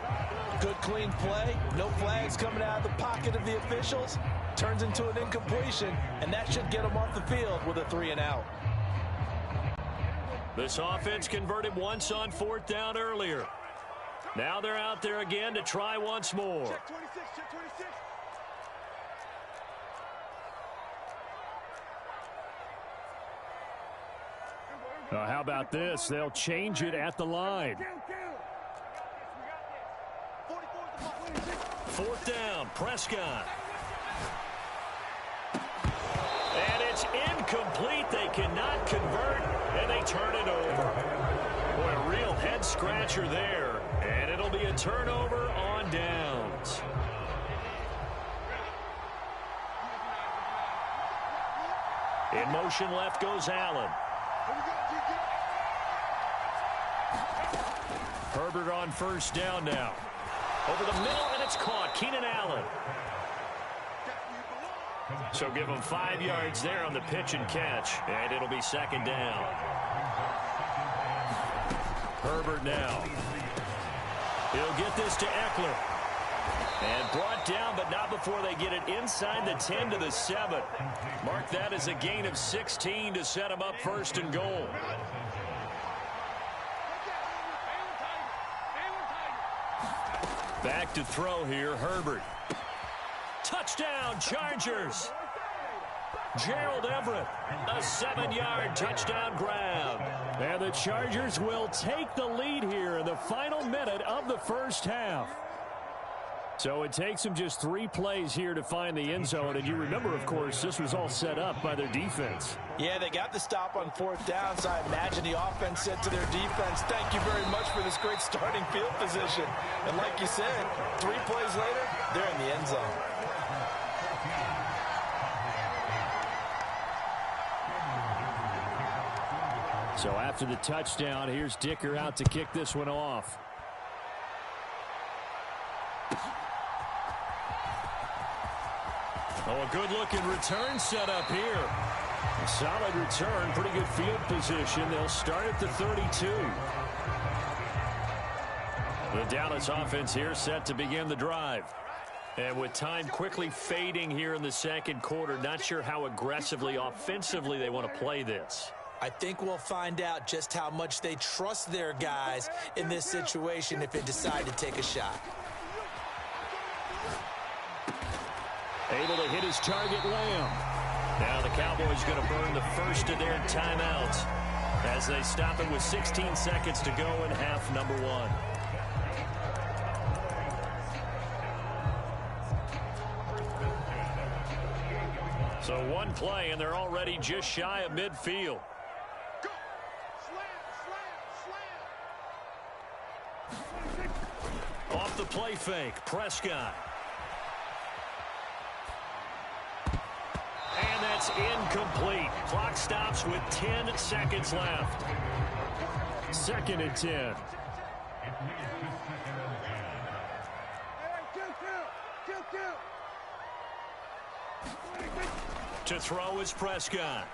Good clean play. No flags coming out of the pocket of the officials. Turns into an incompletion, and that should get them off the field with a 3-and-out. This offense converted once on 4th down earlier. Now they're out there again to try once more. Check 26, check 26. How about this? They'll change it at the line. 4th down, Prescott. And it's incomplete. They cannot convert, and they turn it over. Boy, a real head-scratcher there, and it'll be a turnover on downs. In motion left goes Allen. Herbert on 1st down now. Over the middle, and it's caught. Keenan Allen. So give him 5 yards there on the pitch and catch, and it'll be 2nd down. Herbert now. He'll get this to Eckler. And brought down, but not before they get it inside the 10 to the 7. Mark that as a gain of 16 to set him up 1st and goal. Back to throw here, Herbert. Touchdown, Chargers. Gerald Everett, a 7-yard touchdown grab. And the Chargers will take the lead here in the final minute of the 1st half. So it takes them just 3 plays here to find the end zone. And you remember, of course, this was all set up by their defense. Yeah, they got the stop on 4th down, so I imagine the offense said to their defense, thank you very much for this great starting field position. And like you said, 3 plays later, they're in the end zone. So after the touchdown, here's Dicker out to kick this one off. Oh, a good-looking return set up here. A solid return, pretty good field position. They'll start at the 32. The Dallas offense here set to begin the drive. And with time quickly fading here in the 2nd quarter, not sure how aggressively, offensively they want to play this. I think we'll find out just how much they trust their guys in this situation if they decide to take a shot. Able to hit his target, Lamb. Now the Cowboys going to burn the first of their timeouts as they stop it with 16 seconds to go in half number 1. So 1 play, and they're already just shy of midfield. Off the play fake, Prescott. And that's incomplete. Clock stops with 10 seconds left. 2nd and 10. To throw is Prescott.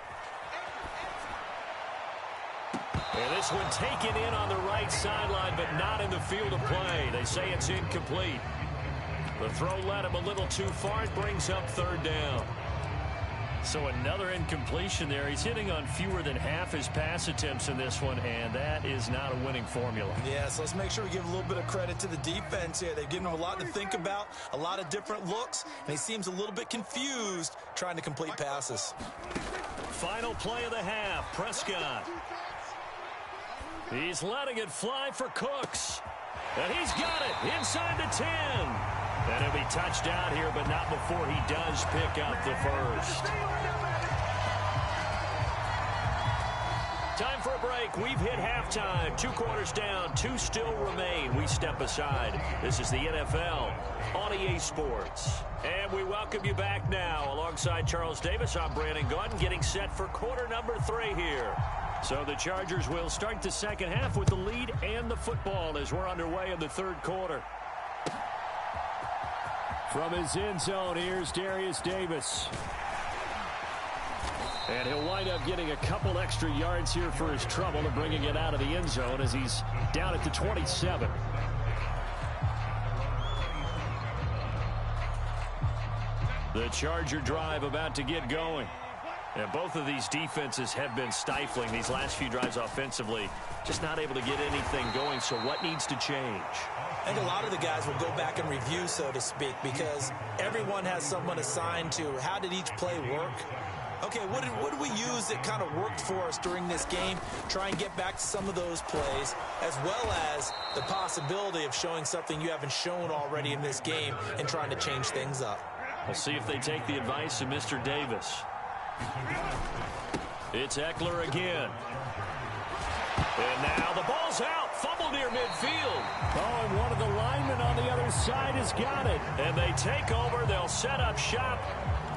And this one taken in on the right sideline, but not in the field of play. They say it's incomplete. The throw led him a little too far. It brings up 3rd down. So another incompletion there. He's hitting on fewer than half his pass attempts in this one, and that is not a winning formula. Yeah, so let's make sure we give a little bit of credit to the defense here. They've given him a lot to think about, a lot of different looks, and he seems a little bit confused trying to complete passes. Final play of the half, Prescott. He's letting it fly for Cooks. And he's got it inside the 10. And he'll be touched out here, but not before he does pick up the first. Time for a break. We've hit halftime. 2 quarters down. 2 still remain. We step aside. This is the NFL on EA Sports. And we welcome you back now. Alongside Charles Davis, I'm Brandon Gaudin, getting set for quarter number 3 here. So the Chargers will start the second half with the lead and the football as we're underway in the third quarter. From his end zone, here's Darius Davis. And he'll wind up getting a couple extra yards here for his trouble and bringing it out of the end zone as he's down at the 27. The Charger drive about to get going. And both of these defenses have been stifling these last few drives offensively. Just not able to get anything going, so what needs to change? I think a lot of the guys will go back and review, so to speak, because everyone has someone assigned to how did each play work. Okay, what did we use that kind of worked for us during this game? Try and get back to some of those plays, as well as the possibility of showing something you haven't shown already in this game and trying to change things up. We'll see if they take the advice of Mr. Davis. It's Eckler again. And now the ball's out. Fumble near midfield. Oh, and one of the linemen on the other side has got it. And they take over. They'll set up shop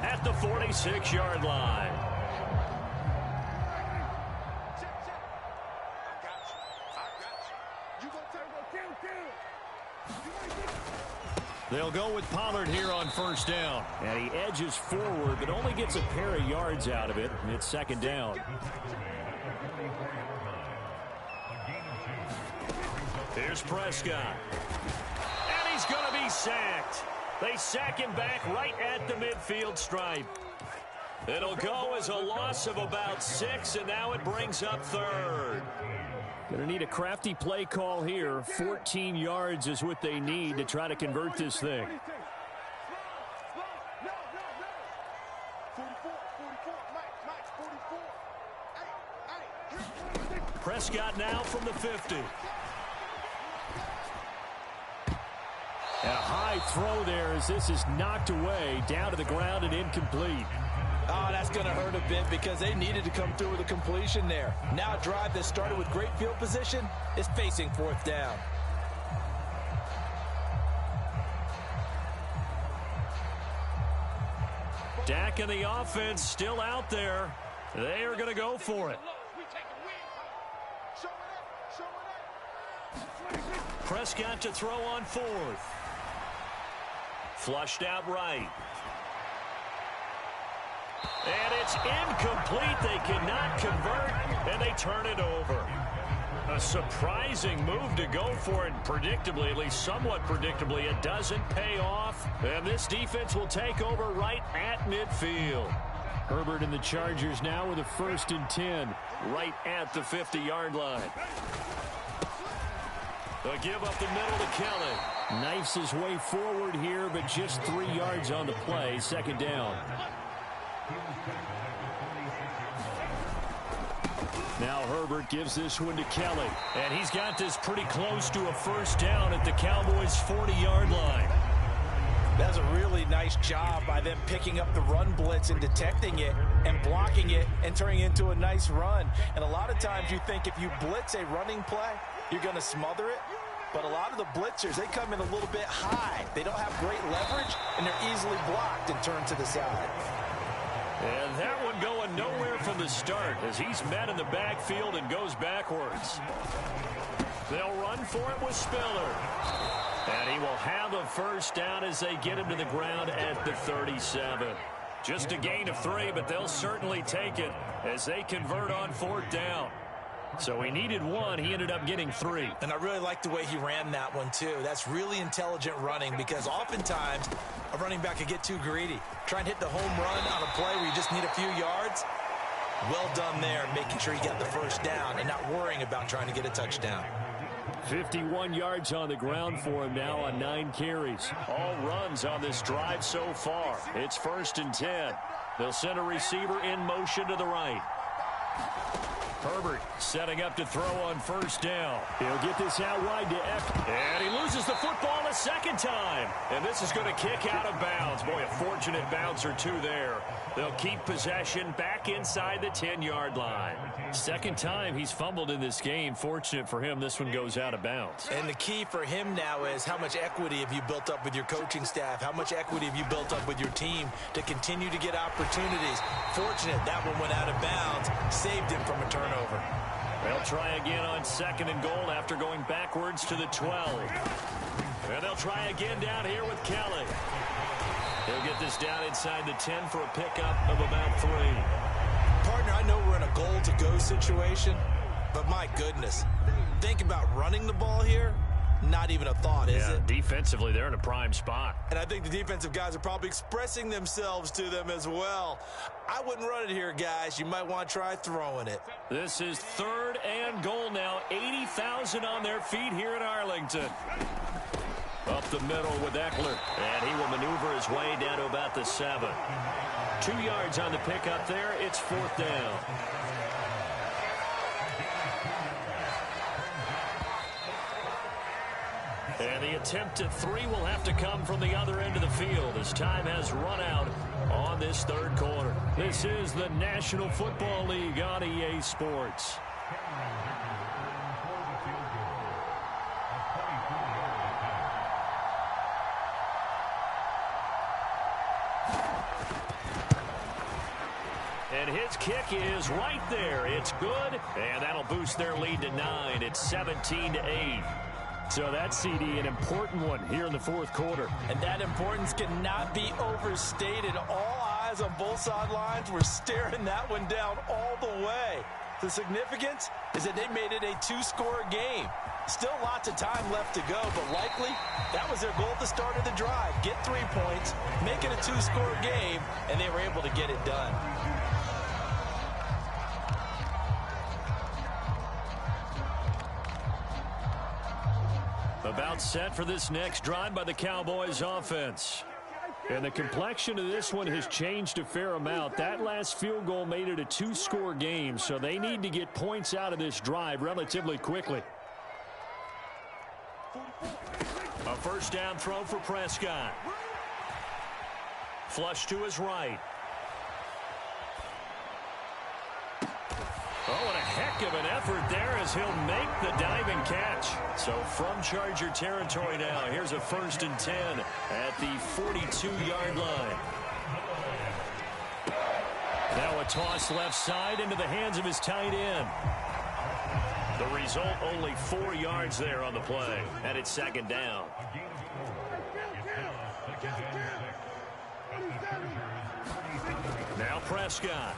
at the 46-yard line. They'll go with Pollard here on first down. And he edges forward, but only gets a pair of yards out of it. And it's second down. Here's Prescott. And he's going to be sacked. They sack him back right at the midfield stripe. It'll go as a loss of about 6, and now it brings up third. Going to need a crafty play call here. 14 yards is what they need to try to convert this thing. Prescott now from the 50. And a high throw there as this is knocked away, down to the ground and incomplete. Oh, that's going to hurt a bit because they needed to come through with a completion there. Now a drive that started with great field position is facing fourth down. Dak and the offense still out there. They are going to go for it. Prescott to throw on fourth. Flushed out right. And it's incomplete. They cannot convert, and they turn it over. A surprising move to go for it. Predictably, at least somewhat predictably, it doesn't pay off. And this defense will take over right at midfield. Herbert and the Chargers now with a 1st and 10 right at the 50-yard line. They'll give up the middle to Kelly. Knifes his way forward here, but just 3 yards on the play. Second down. Now Herbert gives this one to Kelly. And he's got this pretty close to a first down at the Cowboys' 40-yard line. That's a really nice job by them picking up the run blitz and detecting it and blocking it and turning it into a nice run. And a lot of times you think if you blitz a running play, you're going to smother it. But a lot of the blitzers, they come in a little bit high. They don't have great leverage, and they're easily blocked and turned to the side. And that one going nowhere from the start as he's met in the backfield and goes backwards. They'll run for it with Spiller. And he will have a first down as they get him to the ground at the 37. Just a gain of 3, but they'll certainly take it as they convert on 4th down. So he needed 1. He ended up getting 3. And I really like the way he ran that one, too. That's really intelligent running because oftentimes a running back could get too greedy. Try and hit the home run on a play where you just need a few yards. Well done there, making sure you got the first down and not worrying about trying to get a touchdown. 51 yards on the ground for him now on 9 carries. All runs on this drive so far. It's 1st and 10. They'll send a receiver in motion to the right. Herbert setting up to throw on first down. He'll get this out wide to Eck. And he loses the football a second time. And this is going to kick out of bounds. Boy, a fortunate bounce or two there. They'll keep possession back inside the 10-yard line. Second time he's fumbled in this game. Fortunate for him, this one goes out of bounds. And the key for him now is how much equity have you built up with your coaching staff? How much equity have you built up with your team to continue to get opportunities? Fortunate that one went out of bounds, saved him from a turnover. They'll try again on second and goal after going backwards to the 12. And they'll try again down here with Kelly. He'll get this down inside the 10 for a pickup of about 3. Partner, I know we're in a goal-to-go situation, but my goodness, think about running the ball here. Not even a thought, is it? Defensively, they're in a prime spot. And I think the defensive guys are probably expressing themselves to them as well. I wouldn't run it here, guys. You might want to try throwing it. This is third and goal now. 80,000 on their feet here in Arlington. Up the middle with Eckler. And he will maneuver his way down to about the 7. 2 yards on the pickup there. It's fourth down. And the attempt at 3 will have to come from the other end of the field as time has run out on this third quarter. This is the National Football League on EA Sports. And his kick is right there. It's good, and that'll boost their lead to 9. It's 17-8. So that CD, an important one here in the fourth quarter. And that importance cannot be overstated. All eyes on both sidelines were staring that one down all the way. The significance is that they made it a 2-score game. Still lots of time left to go, but likely that was their goal at the start of the drive. Get 3 points, make it a 2-score game, and they were able to get it done. About set for this next drive by the Cowboys offense. And the complexion of this one has changed a fair amount. That last field goal made it a 2-score game, so they need to get points out of this drive relatively quickly. A first down throw for Prescott. Flush to his right. Oh, and a heck of an effort there as he'll make the diving catch. So from Charger territory now, here's a 1st and 10 at the 42-yard line. Now a toss left side into the hands of his tight end. The result, only 4 yards there on the play, and it's second down. Now Prescott.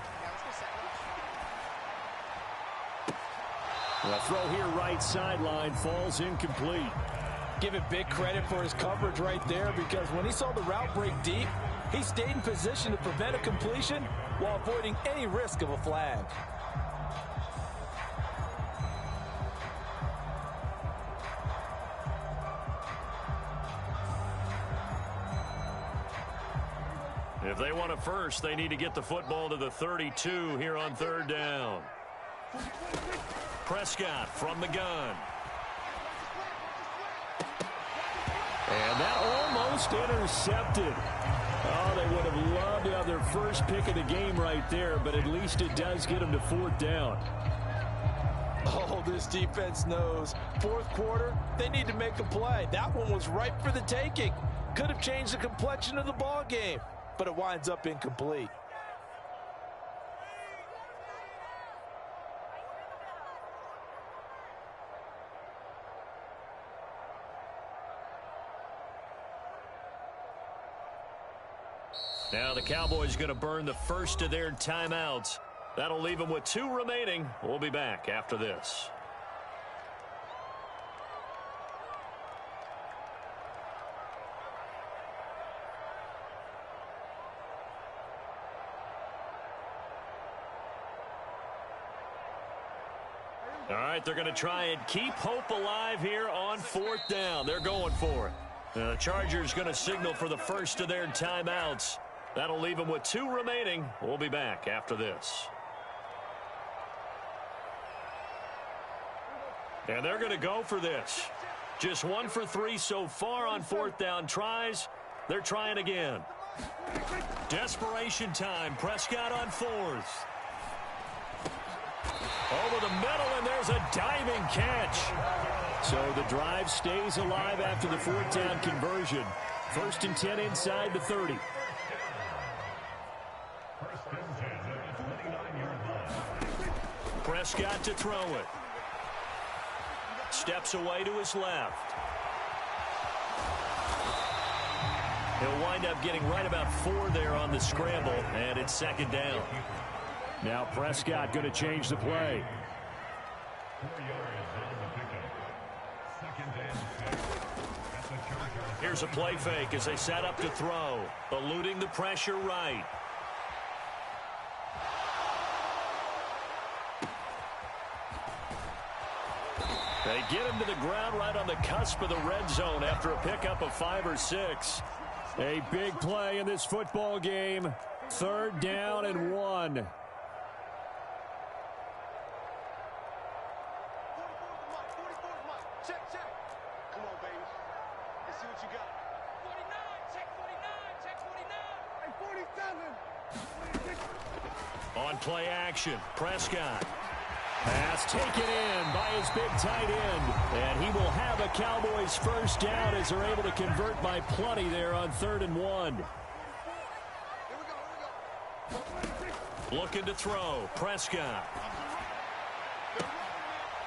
The throw here right sideline falls incomplete. Give it big credit for his coverage right there, because when he saw the route break deep, he stayed in position to prevent a completion while avoiding any risk of a flag. If they want a first, they need to get the football to the 32 here on third down. Prescott from the gun. And that almost intercepted. Oh, they would have loved to have their first pick of the game right there, but at least it does get them to fourth down. Oh, this defense knows. Fourth quarter, they need to make a play. That one was ripe for the taking. Could have changed the complexion of the ball game, but it winds up incomplete. Now the Cowboys going to burn the first of their timeouts. That'll leave them with 2 remaining. We'll be back after this. All right, they're going to try and keep hope alive here on fourth down. They're going for it. The Chargers going to signal for the first of their timeouts. That'll leave them with 2 remaining. We'll be back after this. And they're going to go for this. Just 1 for 3 so far on 4th down tries. They're trying again. Desperation time. Prescott on 4th. Over the middle, and there's a diving catch. So the drive stays alive after the 4th down conversion. 1st and 10 inside the 30. Prescott to throw it. Steps away to his left. He'll wind up getting right about 4 there on the scramble, and it's 2nd down. Now Prescott going to change the play. Here's a play fake as they set up to throw, eluding the pressure right. They get him to the ground right on the cusp of the red zone after a pickup of 5 or 6. A big play in this football game. 3rd down and 1. On play action, Prescott. Pass taken in by his big tight end. And he will have a Cowboys 1st down as they're able to convert by plenty there on 3rd and 1. Looking to throw, Prescott.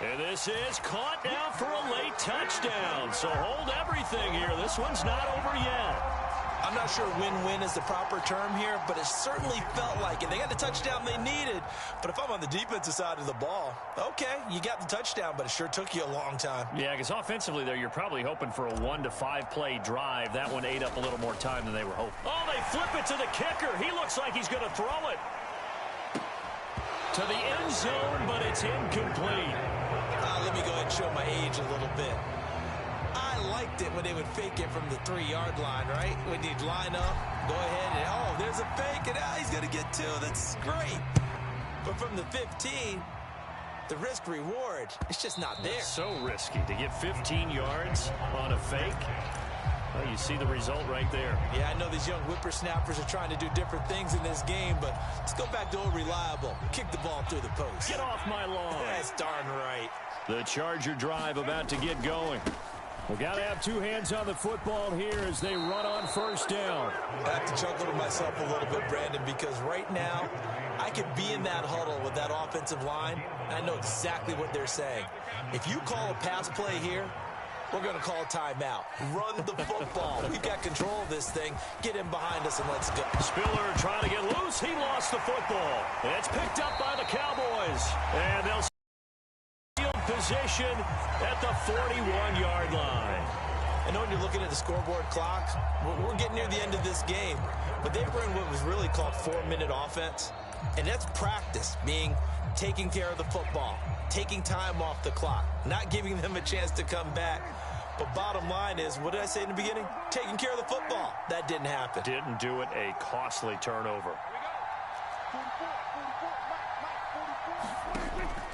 And this is caught now for a late touchdown. So hold everything here. This one's not over yet. I'm not sure win-win is the proper term here, but it certainly felt like it. They got the touchdown they needed. But if I'm on the defensive side of the ball, okay, you got the touchdown, but it sure took you a long time. Yeah, because offensively there, you're probably hoping for a 1 to 5 play drive. That one ate up a little more time than they were hoping. Oh, they flip it to the kicker. He looks like he's going to throw it to the end zone, but it's incomplete. Let me go ahead and show my age a little bit. I liked it when they would fake it from the 3-yard line, right? When you'd line up, go ahead, and oh, there's a fake, and he's going to get 2. That's great. But from the 15, the risk-reward, it's just not there. It's so risky to get 15 yards on a fake. Well, you see the result right there. Yeah, I know these young whippersnappers are trying to do different things in this game, but let's go back to old reliable. Kick the ball through the post. Get off my lawn. That's darn right. The Charger drive about to get going. We've got to have 2 hands on the football here as they run on 1st down. I have to chuckle to myself a little bit, Brandon, because right now I could be in that huddle with that offensive line, and I know exactly what they're saying. If you call a pass play here, we're going to call a timeout. Run the football. We've got control of this thing. Get him behind us and let's go. Spiller trying to get loose. He lost the football. It's picked up by the Cowboys. And they'll field position at the 41-yard line. I know when you're looking at the scoreboard clock, we're getting near the end of this game. But they were in what was really called 4-minute offense. And that's practice, meaning taking care of the football, taking time off the clock, not giving them a chance to come back. But bottom line is, what did I say in the beginning? Taking care of the football. That didn't happen. Didn't do it. A costly turnover.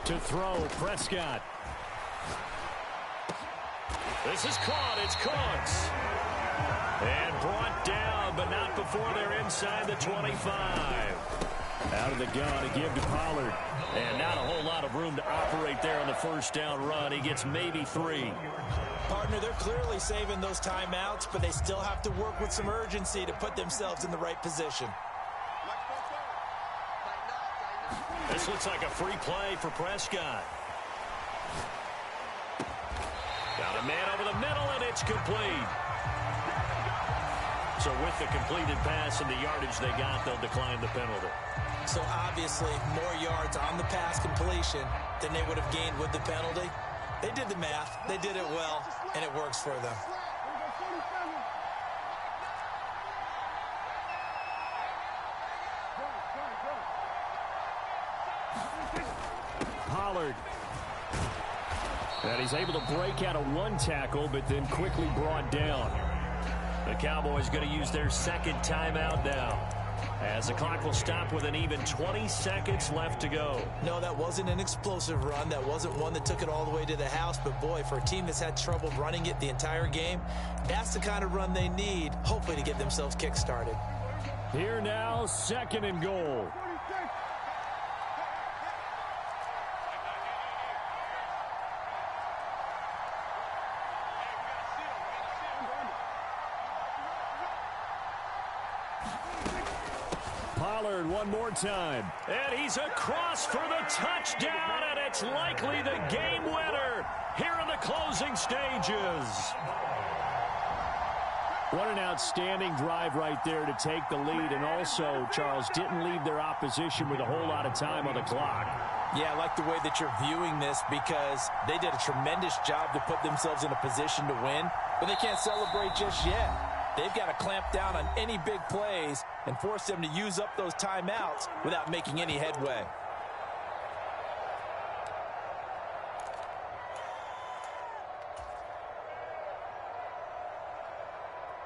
To throw, Prescott. This is caught. It's Cooks. And brought down, but not before they're inside the 25. Out of the gun to give to Pollard. And not a whole lot of room to operate there on the 1st down run. He gets maybe 3. Partner, they're clearly saving those timeouts, but they still have to work with some urgency to put themselves in the right position. This looks like a free play for Prescott. Got a man over the middle, and it's complete. So with the completed pass and the yardage they got, they'll decline the penalty. So obviously more yards on the pass completion than they would have gained with the penalty. They did the math. They did it well, and it works for them. Pollard. And he's able to break out of 1 tackle, but then quickly brought down. The Cowboys going to use their 2nd timeout now. As the clock will stop with an even 20 seconds left to go. No, that wasn't an explosive run. That wasn't one that took it all the way to the house. But, boy, for a team that's had trouble running it the entire game, that's the kind of run they need, hopefully, to get themselves kick-started. Here now, 2nd and goal. Pollard one more time. And he's across for the touchdown, and it's likely the game winner here in the closing stages. What an outstanding drive right there to take the lead. And also, Charles, didn't leave their opposition with a whole lot of time on the clock. Yeah, I like the way that you're viewing this because they did a tremendous job to put themselves in a position to win, but they can't celebrate just yet. They've got to clamp down on any big plays and force them to use up those timeouts without making any headway.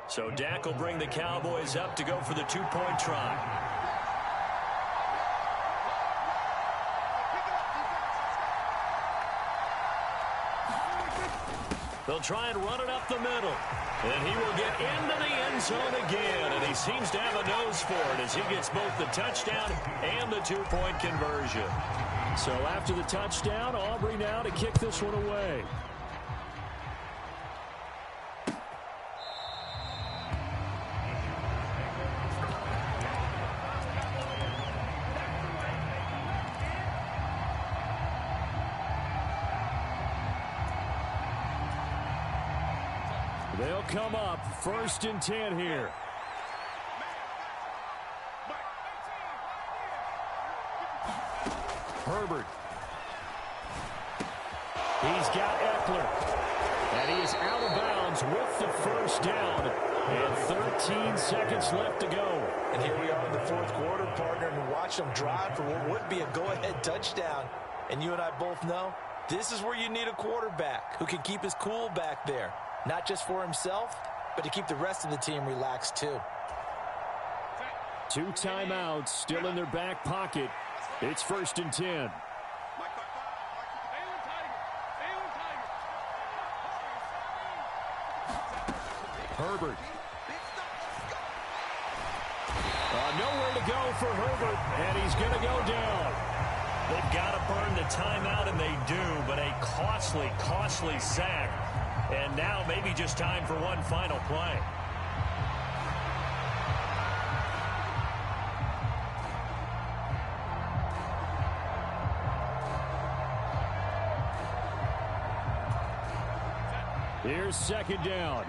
So Dak will bring the Cowboys up to go for the 2-point try. They'll try and run it up the middle. And he will get into the end zone again. And he seems to have a nose for it as he gets both the touchdown and the 2-point conversion. So after the touchdown, Aubrey now to kick this one away. They'll come up 1st and 10 here. Herbert. He's got Eckler. And he is out of bounds with the 1st down. And 13 seconds left to go. And here we are in the 4th quarter, partner, and watch them drive for what would be a go-ahead touchdown. And you and I both know this is where you need a quarterback who can keep his cool back there. Not just for himself, but to keep the rest of the team relaxed too. 2 timeouts still in their back pocket. It's 1st and 10. Herbert. Nowhere to go for Herbert, and he's going to go down. They've got to burn the timeout, and they do, but a costly, costly sack. And now maybe just time for one final play. Here's 2nd down.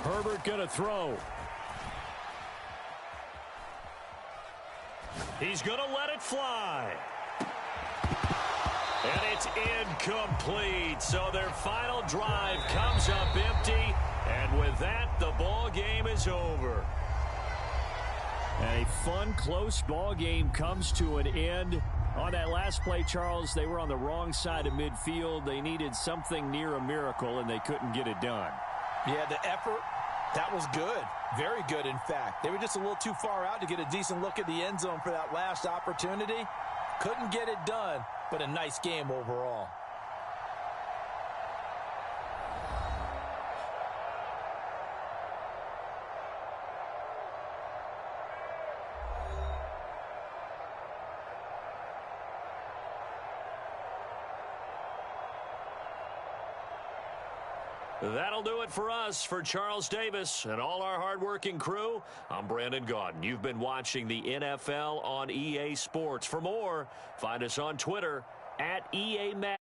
Herbert going to throw. He's going to let it fly. And it's incomplete. So their final drive comes up empty. And with that, the ball game is over. And a fun, close ball game comes to an end. On that last play, Charles, they were on the wrong side of midfield. They needed something near a miracle, and they couldn't get it done. Yeah, the effort, that was good. Very good, in fact. They were just a little too far out to get a decent look at the end zone for that last opportunity. Couldn't get it done, but a nice game overall. That'll do it for us. For Charles Davis and all our hardworking crew, I'm Brandon Gaudin. You've been watching the NFL on EA Sports. For more, find us on Twitter @EA Madden.